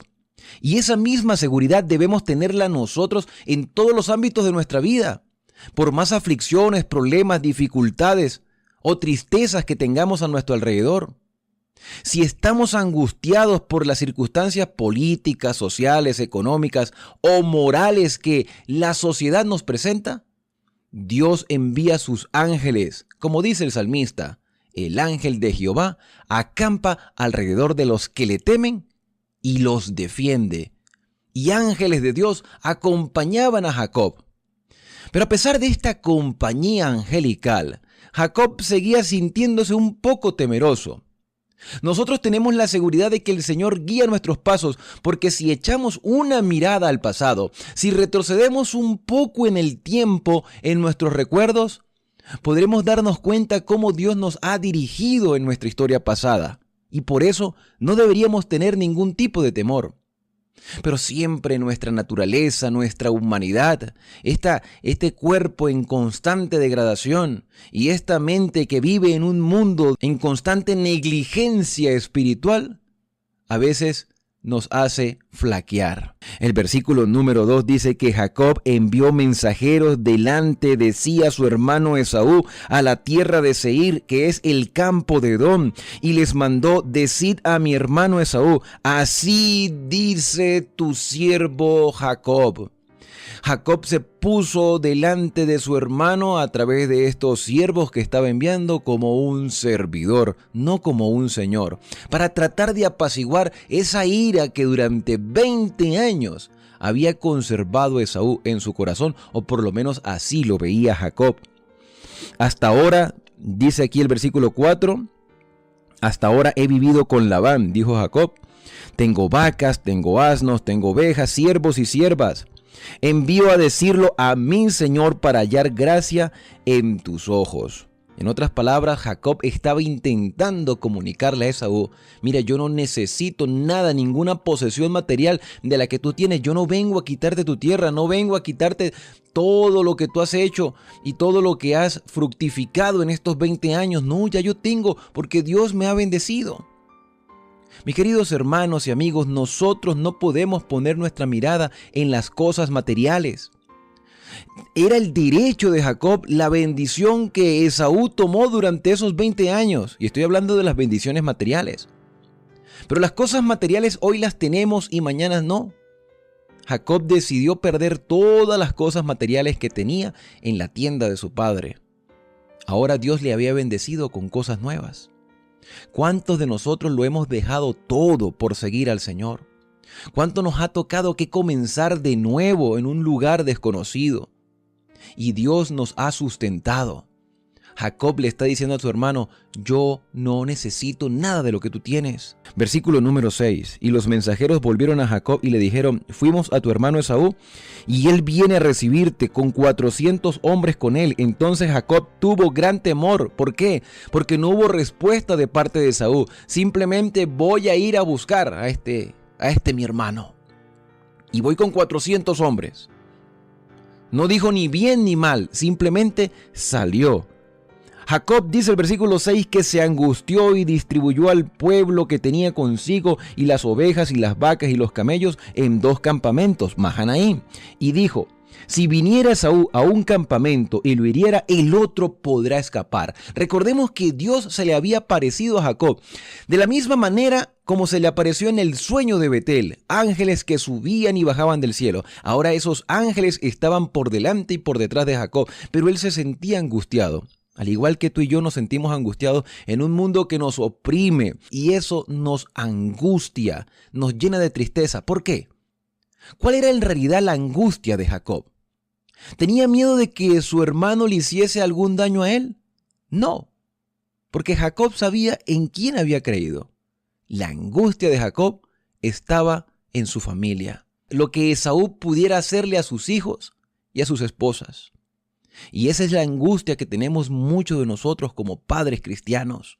Speaker 13: Y esa misma seguridad debemos tenerla nosotros en todos los ámbitos de nuestra vida. Por más aflicciones, problemas, dificultades o tristezas que tengamos a nuestro alrededor. Si estamos angustiados por las circunstancias políticas, sociales, económicas o morales que la sociedad nos presenta, Dios envía sus ángeles, como dice el salmista: el ángel de Jehová acampa alrededor de los que le temen y los defiende. Y ángeles de Dios acompañaban a Jacob. Pero a pesar de esta compañía angelical, Jacob seguía sintiéndose un poco temeroso. Nosotros tenemos la seguridad de que el Señor guía nuestros pasos, porque si echamos una mirada al pasado, si retrocedemos un poco en el tiempo, en nuestros recuerdos, podremos darnos cuenta cómo Dios nos ha dirigido en nuestra historia pasada. Y por eso no deberíamos tener ningún tipo de temor. Pero siempre nuestra naturaleza, nuestra humanidad, este cuerpo en constante degradación y esta mente que vive en un mundo en constante negligencia espiritual, a veces nos hace flaquear. El versículo número 2 dice que Jacob envió mensajeros delante de sí a su hermano Esaú a la tierra de Seir, que es el campo de Edom, y les mandó: decid a mi hermano Esaú, así dice tu siervo Jacob. Jacob se puso delante de su hermano a través de estos siervos que estaba enviando como un servidor, no como un señor, para tratar de apaciguar esa ira que durante 20 años había conservado Esaú en su corazón, o por lo menos así lo veía Jacob. Hasta ahora, dice aquí el versículo 4, hasta ahora he vivido con Labán, dijo Jacob. Tengo vacas, tengo asnos, tengo ovejas, siervos y siervas. Envío a decirlo a mi Señor para hallar gracia en tus ojos. En otras palabras, Jacob estaba intentando comunicarle a Esaú: mira, yo no necesito nada, ninguna posesión material de la que tú tienes. Yo no vengo a quitarte tu tierra, no vengo a quitarte todo lo que tú has hecho y todo lo que has fructificado en estos 20 años. No, ya yo tengo, porque Dios me ha bendecido. Mis queridos hermanos y amigos, nosotros no podemos poner nuestra mirada en las cosas materiales. Era el derecho de Jacob, la bendición que Esaú tomó durante esos 20 años. Y estoy hablando de las bendiciones materiales. Pero las cosas materiales hoy las tenemos y mañana no. Jacob decidió perder todas las cosas materiales que tenía en la tienda de su padre. Ahora Dios le había bendecido con cosas nuevas. ¿Cuántos de nosotros lo hemos dejado todo por seguir al Señor? ¿Cuánto nos ha tocado que comenzar de nuevo en un lugar desconocido? Y Dios nos ha sustentado. Jacob le está diciendo a su hermano: yo no necesito nada de lo que tú tienes. Versículo número 6. Y los mensajeros volvieron a Jacob y le dijeron: fuimos a tu hermano Esaú, y él viene a recibirte con 400 hombres con él. Entonces Jacob tuvo gran temor. ¿Por qué? Porque no hubo respuesta de parte de Esaú. Simplemente: voy a ir a buscar a este mi hermano. Y voy con 400 hombres. No dijo ni bien ni mal, simplemente salió. Jacob, dice el versículo 6, que se angustió y distribuyó al pueblo que tenía consigo y las ovejas y las vacas y los camellos en 2 campamentos, Mahanaim. Y dijo: si viniera Esaú a un campamento y lo hiriera, el otro podrá escapar. Recordemos que Dios se le había aparecido a Jacob de la misma manera como se le apareció en el sueño de Betel, ángeles que subían y bajaban del cielo. Ahora esos ángeles estaban por delante y por detrás de Jacob, pero él se sentía angustiado. Al igual que tú y yo nos sentimos angustiados en un mundo que nos oprime, y eso nos angustia, nos llena de tristeza. ¿Por qué? ¿Cuál era en realidad la angustia de Jacob? ¿Tenía miedo de que su hermano le hiciese algún daño a él? No, porque Jacob sabía en quién había creído. La angustia de Jacob estaba en su familia, lo que Esaú pudiera hacerle a sus hijos y a sus esposas. Y esa es la angustia que tenemos muchos de nosotros como padres cristianos.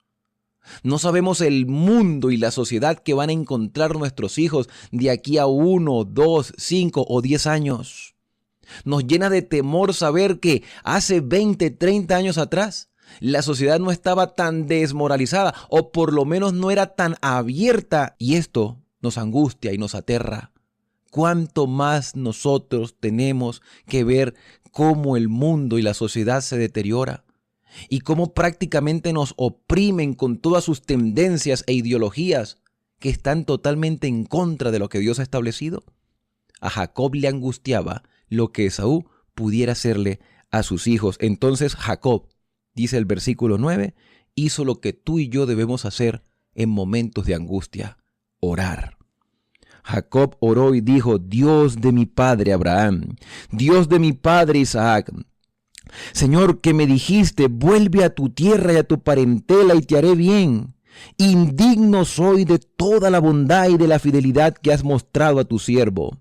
Speaker 13: No sabemos el mundo y la sociedad que van a encontrar nuestros hijos de aquí a 1, 2, 5 o 10 años. Nos llena de temor saber que hace 20, 30 años atrás la sociedad no estaba tan desmoralizada, o por lo menos no era tan abierta, y esto nos angustia y nos aterra. ¿Cuánto más nosotros tenemos que ver cómo el mundo y la sociedad se deteriora y cómo prácticamente nos oprimen con todas sus tendencias e ideologías que están totalmente en contra de lo que Dios ha establecido? A Jacob le angustiaba lo que Esaú pudiera hacerle a sus hijos. Entonces Jacob, dice el versículo 9, hizo lo que tú y yo debemos hacer en momentos de angustia: orar. Jacob oró y dijo: Dios de mi padre Abraham, Dios de mi padre Isaac, Señor, que me dijiste: vuelve a tu tierra y a tu parentela y te haré bien. Indigno soy de toda la bondad y de la fidelidad que has mostrado a tu siervo.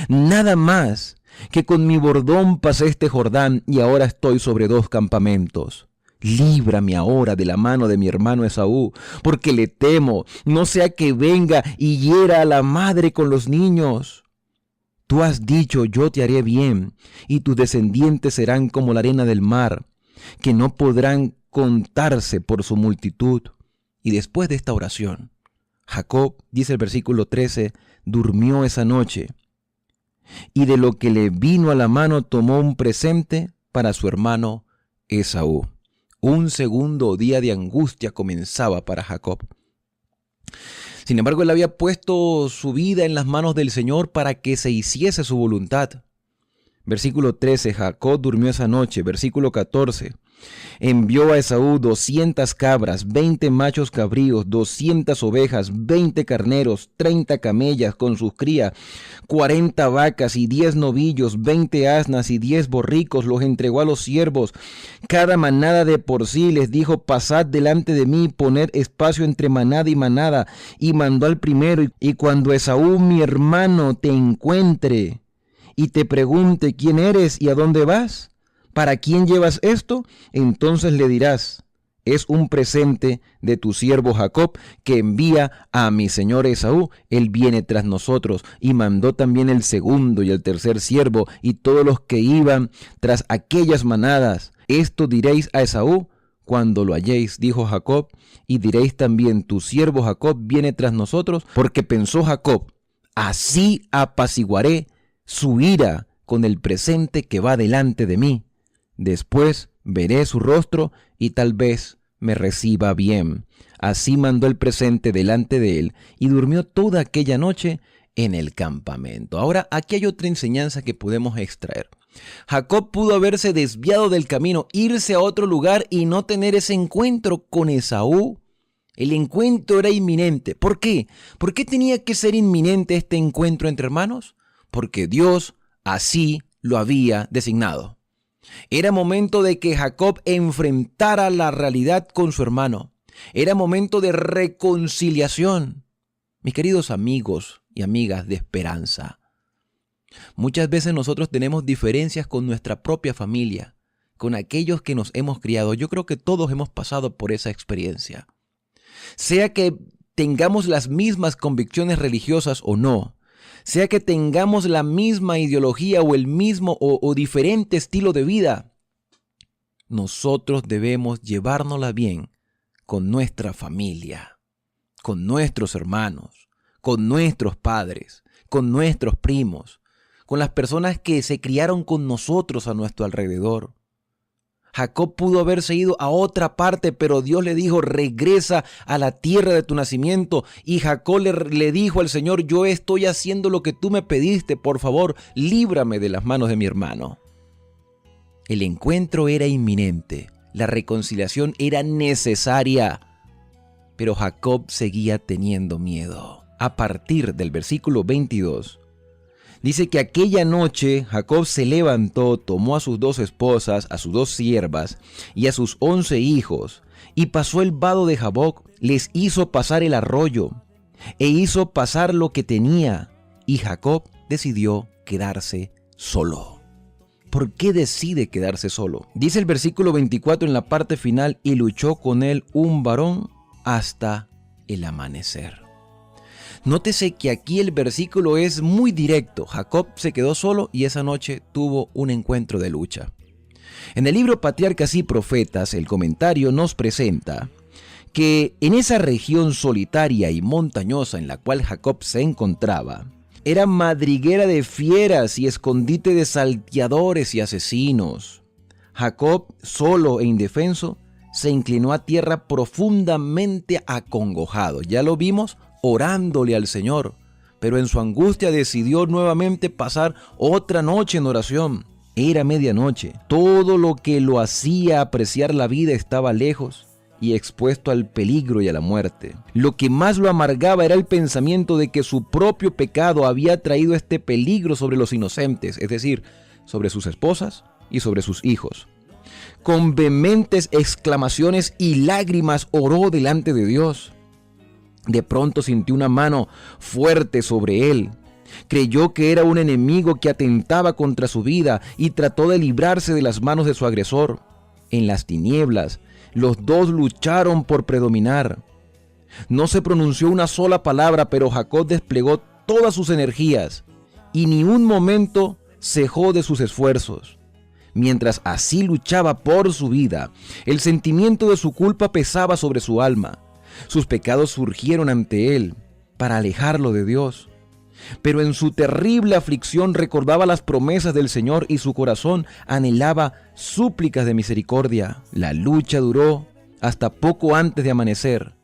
Speaker 13: Nada más que con mi bordón pasé este Jordán y ahora estoy sobre 2 campamentos. Líbrame ahora de la mano de mi hermano Esaú, porque le temo, no sea que venga y hiera a la madre con los niños. Tú has dicho: yo te haré bien, y tus descendientes serán como la arena del mar, que no podrán contarse por su multitud. Y después de esta oración, Jacob, dice el versículo 13, durmió esa noche, y de lo que le vino a la mano tomó un presente para su hermano Esaú. Un segundo día de angustia comenzaba para Jacob. Sin embargo, él había puesto su vida en las manos del Señor para que se hiciese su voluntad. Versículo 13, Jacob durmió esa noche. Versículo 14, envió a Esaú 200 cabras, 20 machos cabríos, 200 ovejas, 20 carneros, 30 camellas con sus crías, 40 vacas y 10 novillos, 20 asnas y 10 borricos, los entregó a los siervos. Cada manada de por sí les dijo: pasad delante de mí, poned espacio entre manada y manada. Y mandó al primero: y cuando Esaú mi hermano te encuentre y te pregunte: ¿quién eres y a dónde vas? ¿Para quién llevas esto? Entonces le dirás: es un presente de tu siervo Jacob, que envía a mi señor Esaú. Él viene tras nosotros. Y mandó también el segundo y el tercer siervo y todos los que iban tras aquellas manadas. Esto diréis a Esaú cuando lo halléis, dijo Jacob, y diréis también: tu siervo Jacob viene tras nosotros, porque pensó Jacob: así apaciguaré su ira con el presente que va delante de mí. Después veré su rostro y tal vez me reciba bien. Así mandó el presente delante de él y durmió toda aquella noche en el campamento. Ahora, aquí hay otra enseñanza que podemos extraer. Jacob pudo haberse desviado del camino, irse a otro lugar y no tener ese encuentro con Esaú. El encuentro era inminente. ¿Por qué? ¿Por qué tenía que ser inminente este encuentro entre hermanos? Porque Dios así lo había designado. Era momento de que Jacob enfrentara la realidad con su hermano. Era momento de reconciliación. Mis queridos amigos y amigas de esperanza, muchas veces nosotros tenemos diferencias con nuestra propia familia, con aquellos que nos hemos criado. Yo creo que todos hemos pasado por esa experiencia. Sea que tengamos las mismas convicciones religiosas o no, sea que tengamos la misma ideología o el mismo o diferente estilo de vida, nosotros debemos llevárnosla bien con nuestra familia, con nuestros hermanos, con nuestros padres, con nuestros primos, con las personas que se criaron con nosotros a nuestro alrededor. Jacob pudo haberse ido a otra parte, pero Dios le dijo, regresa a la tierra de tu nacimiento. Y Jacob le dijo al Señor, yo estoy haciendo lo que tú me pediste, por favor, líbrame de las manos de mi hermano. El encuentro era inminente, la reconciliación era necesaria, pero Jacob seguía teniendo miedo. A partir del versículo 22, dice que aquella noche Jacob se levantó, tomó a sus 2 esposas, a sus 2 siervas y a sus 11 hijos, y pasó el vado de Jaboc, les hizo pasar el arroyo, e hizo pasar lo que tenía, y Jacob decidió quedarse solo. ¿Por qué decide quedarse solo? Dice el versículo 24 en la parte final, y luchó con él un varón hasta el amanecer. Nótese que aquí el versículo es muy directo. Jacob se quedó solo y esa noche tuvo un encuentro de lucha. En el libro Patriarcas y Profetas, el comentario nos presenta que en esa región solitaria y montañosa en la cual Jacob se encontraba, era madriguera de fieras y escondite de salteadores y asesinos. Jacob, solo e indefenso, se inclinó a tierra profundamente acongojado. Ya lo vimos orándole al Señor, pero en su angustia decidió nuevamente pasar otra noche en oración. Era medianoche. Todo lo que lo hacía apreciar la vida estaba lejos y expuesto al peligro y a la muerte. Lo que más lo amargaba era el pensamiento de que su propio pecado había traído este peligro sobre los inocentes, es decir, sobre sus esposas y sobre sus hijos. Con vehementes exclamaciones y lágrimas oró delante de Dios. De pronto sintió una mano fuerte sobre él. Creyó que era un enemigo que atentaba contra su vida y trató de librarse de las manos de su agresor. En las tinieblas, los dos lucharon por predominar. No se pronunció una sola palabra, pero Jacob desplegó todas sus energías y ni un momento cejó de sus esfuerzos. Mientras así luchaba por su vida, el sentimiento de su culpa pesaba sobre su alma. Sus pecados surgieron ante él para alejarlo de Dios. Pero en su terrible aflicción recordaba las promesas del Señor y su corazón anhelaba súplicas de misericordia. La lucha duró hasta poco antes de amanecer,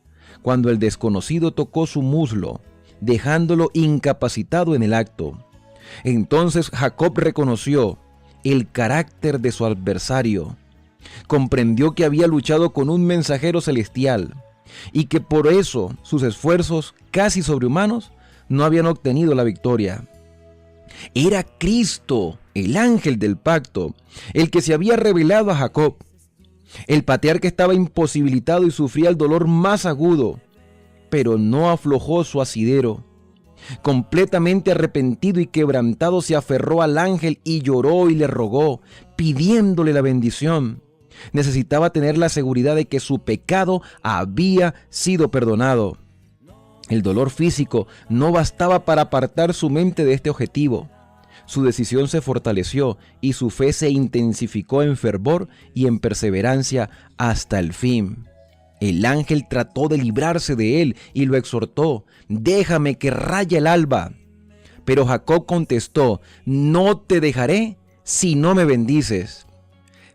Speaker 13: cuando el desconocido tocó su muslo, dejándolo incapacitado en el acto. Entonces Jacob reconoció el carácter de su adversario. Comprendió que había luchado con un mensajero celestial y que por eso sus esfuerzos casi sobrehumanos no habían obtenido la victoria. Era Cristo, el ángel del pacto, el que se había revelado a Jacob. El patriarca estaba imposibilitado y sufría el dolor más agudo, pero no aflojó su asidero. Completamente arrepentido y quebrantado, se aferró al ángel y lloró y le rogó, pidiéndole la bendición. Necesitaba tener la seguridad de que su pecado había sido perdonado. El dolor físico no bastaba para apartar su mente de este objetivo. Su decisión se fortaleció y su fe se intensificó en fervor y en perseverancia hasta el fin. El ángel trató de librarse de él y lo exhortó: déjame que raye el alba. Pero Jacob contestó: no te dejaré si no me bendices.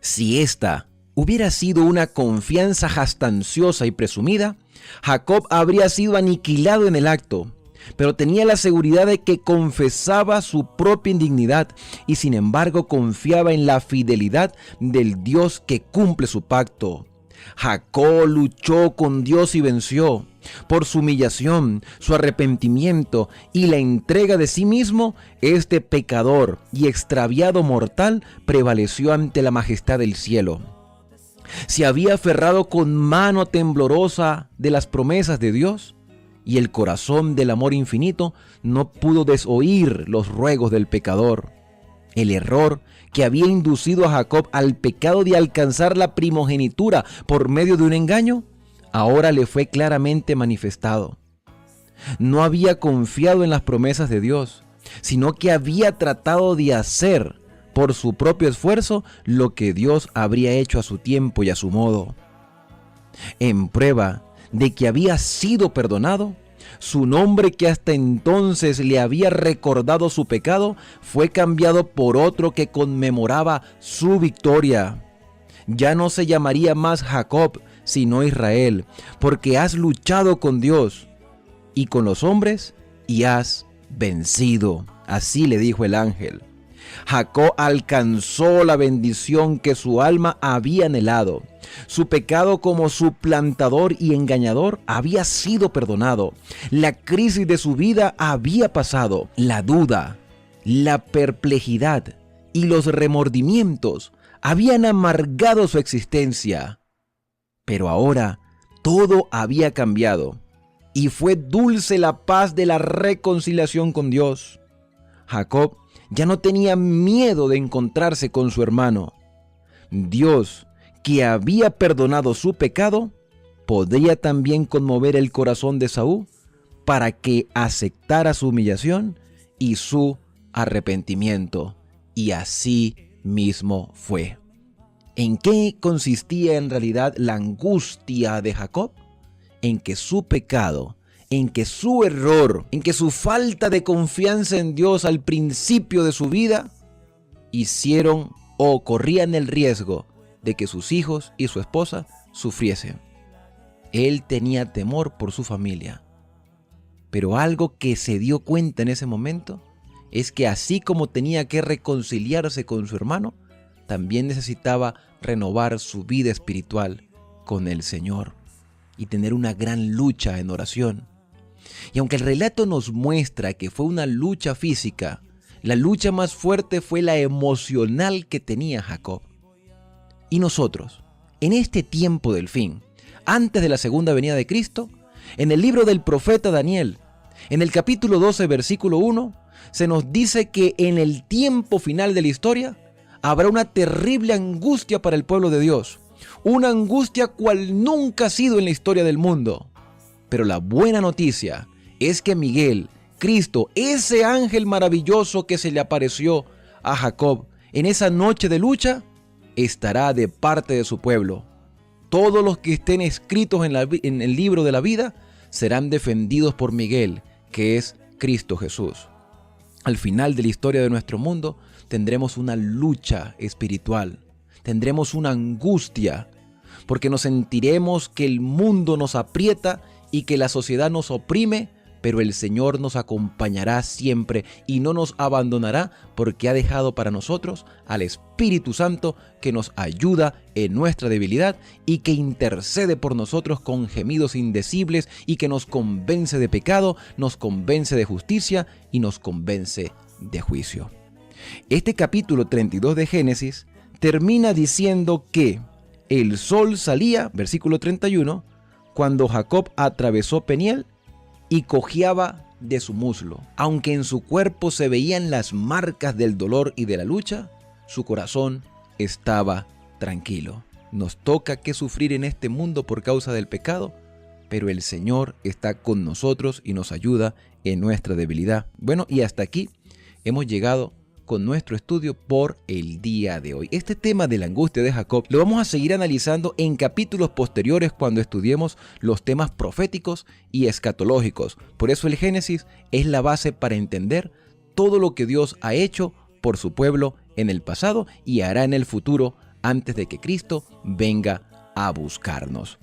Speaker 13: Si esta hubiera sido una confianza jactanciosa y presumida, Jacob habría sido aniquilado en el acto, pero tenía la seguridad de que confesaba su propia indignidad y sin embargo confiaba en la fidelidad del Dios que cumple su pacto. Jacob luchó con Dios y venció. Por su humillación, su arrepentimiento y la entrega de sí mismo, este pecador y extraviado mortal prevaleció ante la majestad del cielo. Se había aferrado con mano temblorosa de las promesas de Dios, y el corazón del amor infinito no pudo desoír los ruegos del pecador. El error que había inducido a Jacob al pecado de alcanzar la primogenitura por medio de un engaño, ahora le fue claramente manifestado. No había confiado en las promesas de Dios, sino que había tratado de hacer por su propio esfuerzo lo que Dios habría hecho a su tiempo y a su modo. En prueba de que había sido perdonado, su nombre, que hasta entonces le había recordado su pecado, fue cambiado por otro que conmemoraba su victoria. Ya no se llamaría más Jacob, sino Israel, porque has luchado con Dios y con los hombres y has vencido. Así le dijo el ángel. Jacob alcanzó la bendición que su alma había anhelado. Su pecado como suplantador y engañador había sido perdonado. La crisis de su vida había pasado. La duda, la perplejidad y los remordimientos habían amargado su existencia. Pero ahora todo había cambiado y fue dulce la paz de la reconciliación con Dios. Jacob ya no tenía miedo de encontrarse con su hermano. Dios, que había perdonado su pecado, podría también conmover el corazón de Esaú para que aceptara su humillación y su arrepentimiento. Y así mismo fue. ¿En qué consistía en realidad la angustia de Jacob? En que su pecado, en que su error, en que su falta de confianza en Dios al principio de su vida hicieron o corrían el riesgo de que sus hijos y su esposa sufriesen. Él tenía temor por su familia. Pero algo que se dio cuenta en ese momento es que así como tenía que reconciliarse con su hermano, también necesitaba renovar su vida espiritual con el Señor y tener una gran lucha en oración. Y aunque el relato nos muestra que fue una lucha física, la lucha más fuerte fue la emocional que tenía Jacob. Y nosotros, en este tiempo del fin, antes de la segunda venida de Cristo, en el libro del profeta Daniel, en el capítulo 12, versículo 1, se nos dice que en el tiempo final de la historia habrá una terrible angustia para el pueblo de Dios, una angustia cual nunca ha sido en la historia del mundo. Pero la buena noticia es que Miguel, Cristo, ese ángel maravilloso que se le apareció a Jacob en esa noche de lucha, estará de parte de su pueblo. Todos los que estén escritos en el libro de la vida serán defendidos por Miguel, que es Cristo Jesús. Al final de la historia de nuestro mundo tendremos una lucha espiritual, tendremos una angustia, porque nos sentiremos que el mundo nos aprieta y que la sociedad nos oprime, pero el Señor nos acompañará siempre y no nos abandonará, porque ha dejado para nosotros al Espíritu Santo que nos ayuda en nuestra debilidad y que intercede por nosotros con gemidos indecibles y que nos convence de pecado, nos convence de justicia y nos convence de juicio. Este capítulo 32 de Génesis termina diciendo que el sol salía, versículo 31, cuando Jacob atravesó Peniel y cojeaba de su muslo. Aunque en su cuerpo se veían las marcas del dolor y de la lucha, su corazón estaba tranquilo. Nos toca que sufrir en este mundo por causa del pecado, pero el Señor está con nosotros y nos ayuda en nuestra debilidad. Bueno, y hasta aquí hemos llegado con nuestro estudio por el día de hoy. Este tema de la angustia de Jacob lo vamos a seguir analizando en capítulos posteriores cuando estudiemos los temas proféticos y escatológicos. Por eso el Génesis es la base para entender todo lo que Dios ha hecho por su pueblo en el pasado y hará en el futuro antes de que Cristo venga a buscarnos.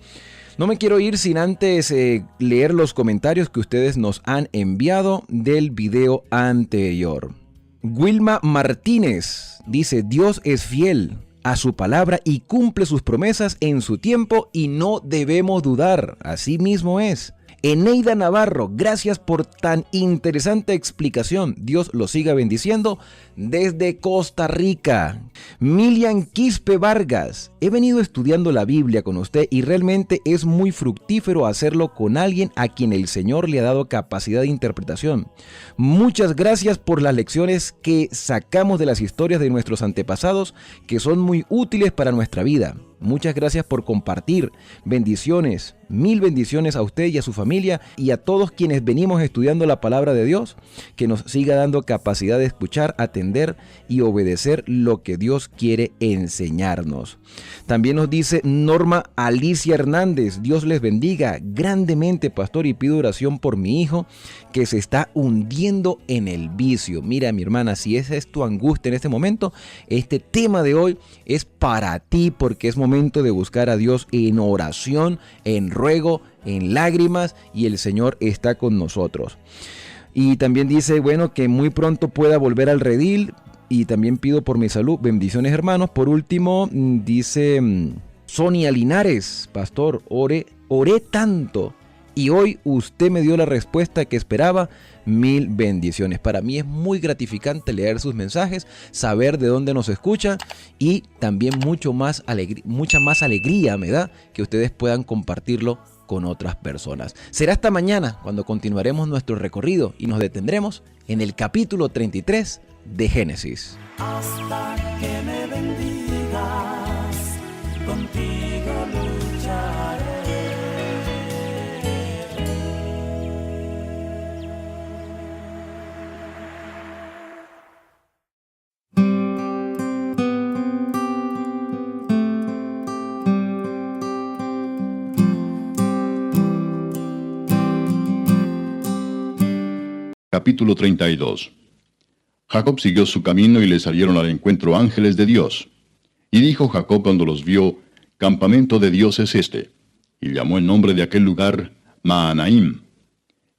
Speaker 13: No me quiero ir sin antes leer los comentarios que ustedes nos han enviado del video anterior. Wilma Martínez dice: Dios es fiel a su palabra y cumple sus promesas en su tiempo y no debemos dudar. Así mismo es. Eneida Navarro, gracias por tan interesante explicación. Dios lo siga bendiciendo desde Costa Rica. Milian Quispe Vargas, he venido estudiando la Biblia con usted y realmente es muy fructífero hacerlo con alguien a quien el Señor le ha dado capacidad de interpretación. Muchas gracias por las lecciones que sacamos de las historias de nuestros antepasados, que son muy útiles para nuestra vida. Muchas gracias por compartir. Bendiciones. Mil bendiciones a usted y a su familia y a todos quienes venimos estudiando la palabra de Dios, que nos siga dando capacidad de escuchar, atender y obedecer lo que Dios quiere enseñarnos. También nos dice Norma Alicia Hernández: Dios les bendiga grandemente, pastor, y pido oración por mi hijo que se está hundiendo en el vicio. Mira, mi hermana, si esa es tu angustia en este momento, este tema de hoy es para ti, porque es momento de buscar a Dios en oración, en ruego, en lágrimas, y el Señor está con nosotros. Y también dice, bueno, que muy pronto pueda volver al redil, y también pido por mi salud. Bendiciones, hermanos. Por último, dice Sonia Linares: pastor, oré tanto y hoy usted me dio la respuesta que esperaba. Mil bendiciones. Para mí es muy gratificante leer sus mensajes, saber de dónde nos escuchan, y también mucha más alegría me da que ustedes puedan compartirlo con otras personas. Será hasta mañana cuando continuaremos nuestro recorrido y nos detendremos en el capítulo 33 de Génesis.
Speaker 2: Hasta que me bendigas, contigo lucharé.
Speaker 14: Capítulo 32. Jacob siguió su camino y le salieron al encuentro ángeles de Dios. Y dijo Jacob cuando los vio: campamento de Dios es este. Y llamó el nombre de aquel lugar Mahanaim.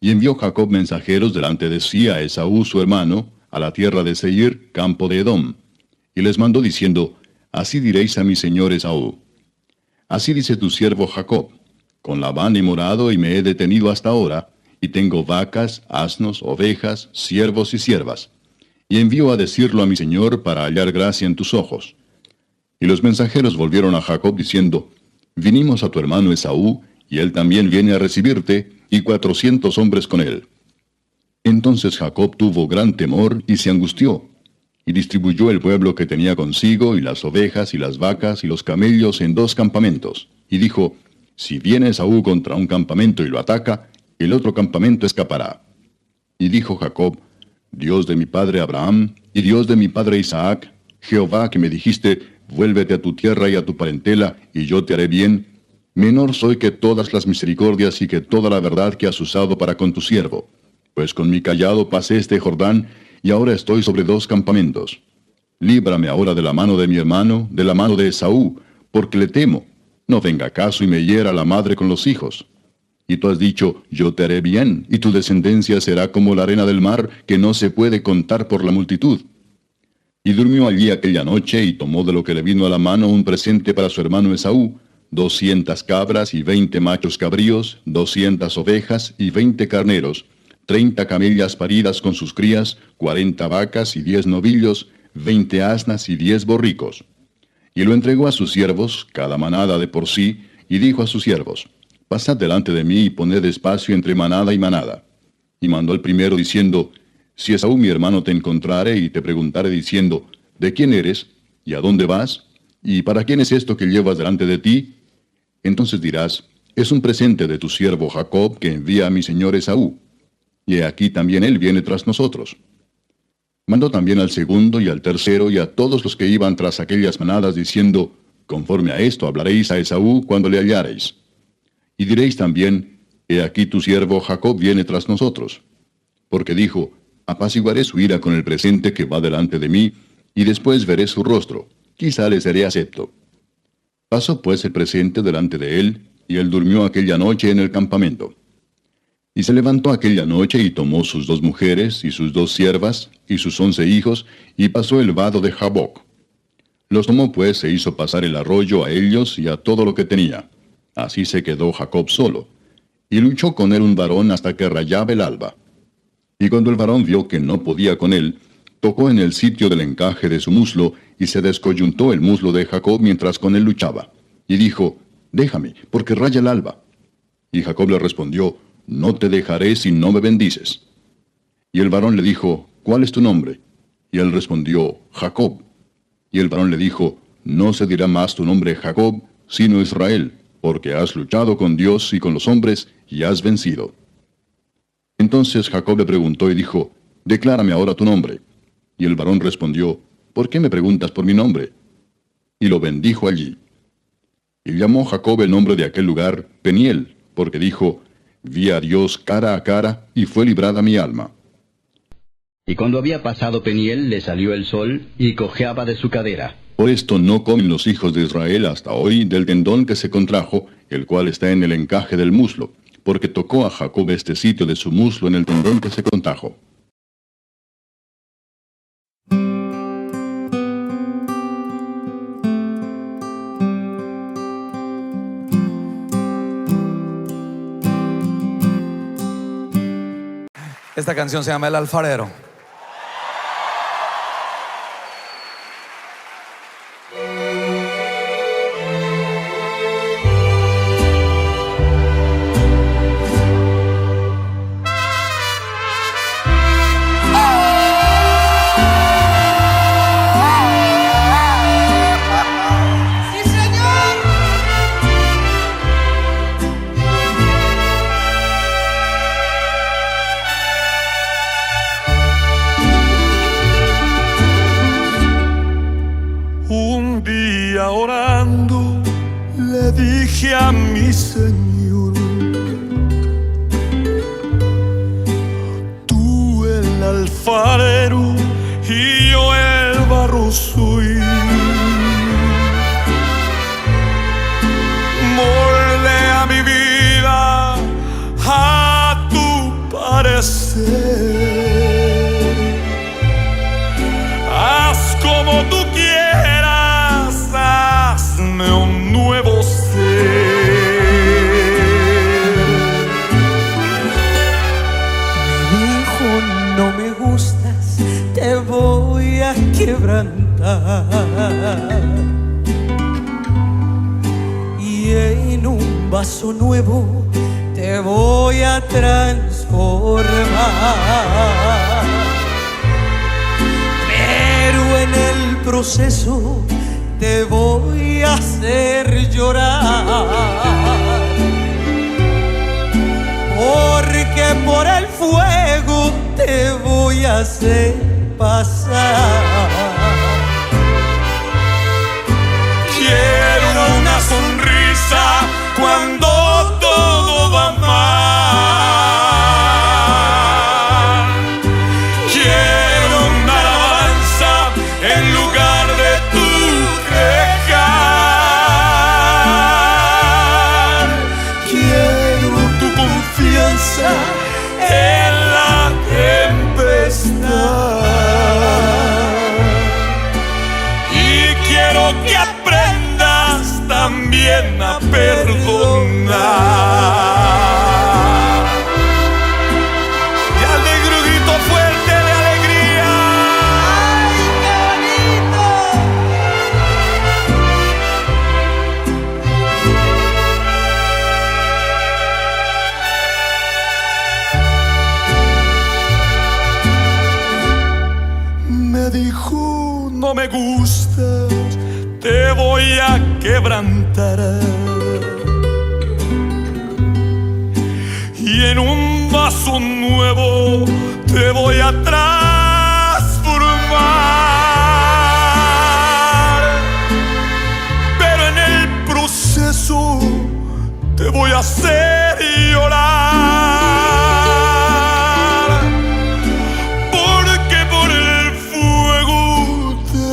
Speaker 14: Y envió Jacob mensajeros delante de sí a Esaú su hermano, a la tierra de Seir, campo de Edom. Y les mandó diciendo: así diréis a mi señor Esaú: así dice tu siervo Jacob: con Labán he morado y me he detenido hasta ahora, y tengo vacas, asnos, ovejas, siervos y siervas. Y envío a decirlo a mi señor para hallar gracia en tus ojos. Y los mensajeros volvieron a Jacob diciendo: vinimos a tu hermano Esaú, y él también viene a recibirte, y 400 hombres con él. Entonces Jacob tuvo gran temor y se angustió, y distribuyó el pueblo que tenía consigo, y las ovejas, y las vacas, y los camellos en 2 campamentos. Y dijo: si viene Esaú contra un campamento y lo ataca, el otro campamento escapará. Y dijo Jacob: Dios de mi padre Abraham, y Dios de mi padre Isaac, Jehová que me dijiste: vuélvete a tu tierra y a tu parentela, y yo te haré bien, menor soy que todas las misericordias y que toda la verdad que has usado para con tu siervo. Pues con mi cayado pasé este Jordán, y ahora estoy sobre 2 campamentos. Líbrame ahora de la mano de mi hermano, de la mano de Esaú, porque le temo. No venga acaso y me hiera la madre con los hijos. Y tú has dicho: yo te haré bien, y tu descendencia será como la arena del mar, que no se puede contar por la multitud. Y durmió allí aquella noche, y tomó de lo que le vino a la mano un presente para su hermano Esaú: 200 cabras y 20 machos cabríos, 200 ovejas y 20 carneros, 30 camellas paridas con sus crías, 40 vacas y 10 novillos, 20 asnas y 10 borricos. Y lo entregó a sus siervos, cada manada de por sí, y dijo a sus siervos: pasad delante de mí y poned espacio entre manada y manada. Y mandó al primero diciendo: si Esaú mi hermano te encontrare y te preguntare diciendo: ¿de quién eres? ¿Y a dónde vas? ¿Y para quién es esto que llevas delante de ti? Entonces dirás: es un presente de tu siervo Jacob que envía a mi señor Esaú. Y he aquí también él viene tras nosotros. Mandó también al segundo y al tercero y a todos los que iban tras aquellas manadas diciendo: conforme a esto hablaréis a Esaú cuando le hallareis. Y diréis también: he aquí tu siervo Jacob viene tras nosotros. Porque dijo: apaciguaré su ira con el presente que va delante de mí, y después veré su rostro, quizá le seré acepto. Pasó pues el presente delante de él, y él durmió aquella noche en el campamento. Y se levantó aquella noche y tomó sus 2 mujeres, y sus 2 siervas, y sus 11 hijos, y pasó el vado de Jaboc. Los tomó pues e hizo pasar el arroyo a ellos y a todo lo que tenía. Así se quedó Jacob solo, y luchó con él un varón hasta que rayaba el alba. Y cuando el varón vio que no podía con él, tocó en el sitio del encaje de su muslo, y se descoyuntó el muslo de Jacob mientras con él luchaba. Y dijo: déjame, porque raya el alba. Y Jacob le respondió: no te dejaré si no me bendices. Y el varón le dijo: ¿cuál es tu nombre? Y él respondió: Jacob. Y el varón le dijo: no se dirá más tu nombre Jacob, sino Israel, porque has luchado con Dios y con los hombres y has vencido. Entonces Jacob le preguntó y dijo, declárame ahora tu nombre. Y el varón respondió, ¿por qué me preguntas por mi nombre? Y lo bendijo allí. Y llamó Jacob el nombre de aquel lugar Peniel, porque dijo, vi a Dios cara a cara, y fue librada mi alma.
Speaker 15: Y cuando había pasado Peniel, le salió el sol, y cojeaba de su cadera.
Speaker 14: Por esto no comen los hijos de Israel hasta hoy del tendón que se contrajo, el cual está en el encaje del muslo, porque tocó a Jacob este sitio de su muslo en el tendón que se contrajo.
Speaker 16: Esta canción se llama El Alfarero.
Speaker 1: Orando le dije a mi Señor, tú el alfarero y yo el barro soy. Moldea mi vida a tu parecer, haz como tú quieras, hazme un nuevo ser.
Speaker 2: Me dijo, no me gustas, te voy a quebrantar, y en un vaso nuevo te voy a transformar. Pero en el proceso te voy a hacer llorar, porque por el fuego te voy a hacer pasar.
Speaker 1: Quiero una sonrisa cuando todo va mal. Quiero una alabanza en lugar de tu quejar. Quiero tu confianza en la tempestad. Y quiero que aprendas también a perdonar. Y al negro grito fuerte de alegría. ¡Ay, qué bonito! Me dijo, no me gustas, te voy a quebrantar, y en un vaso nuevo te voy a transformar. Pero en el proceso te voy a hacer llorar, porque por el fuego te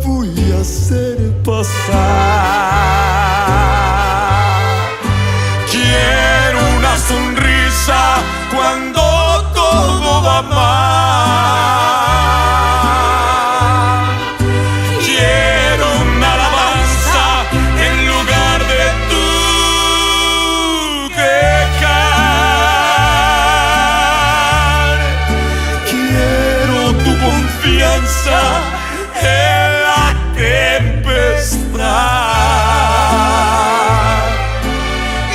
Speaker 1: voy a hacer pasar. Quiero una sonrisa cuando todo va mal. Quiero una alabanza en lugar de tu quejar. Quiero tu confianza en la tempestad.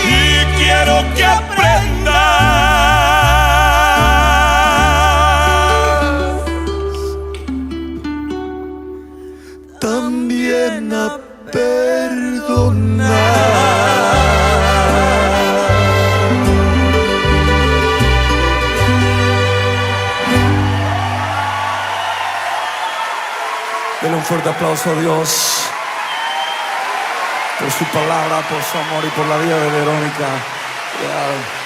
Speaker 1: Y quiero que aprendas también a perdonar.
Speaker 16: fuerte aplauso a Dios por su palabra, por su amor y por la vida de Verónica. Yeah.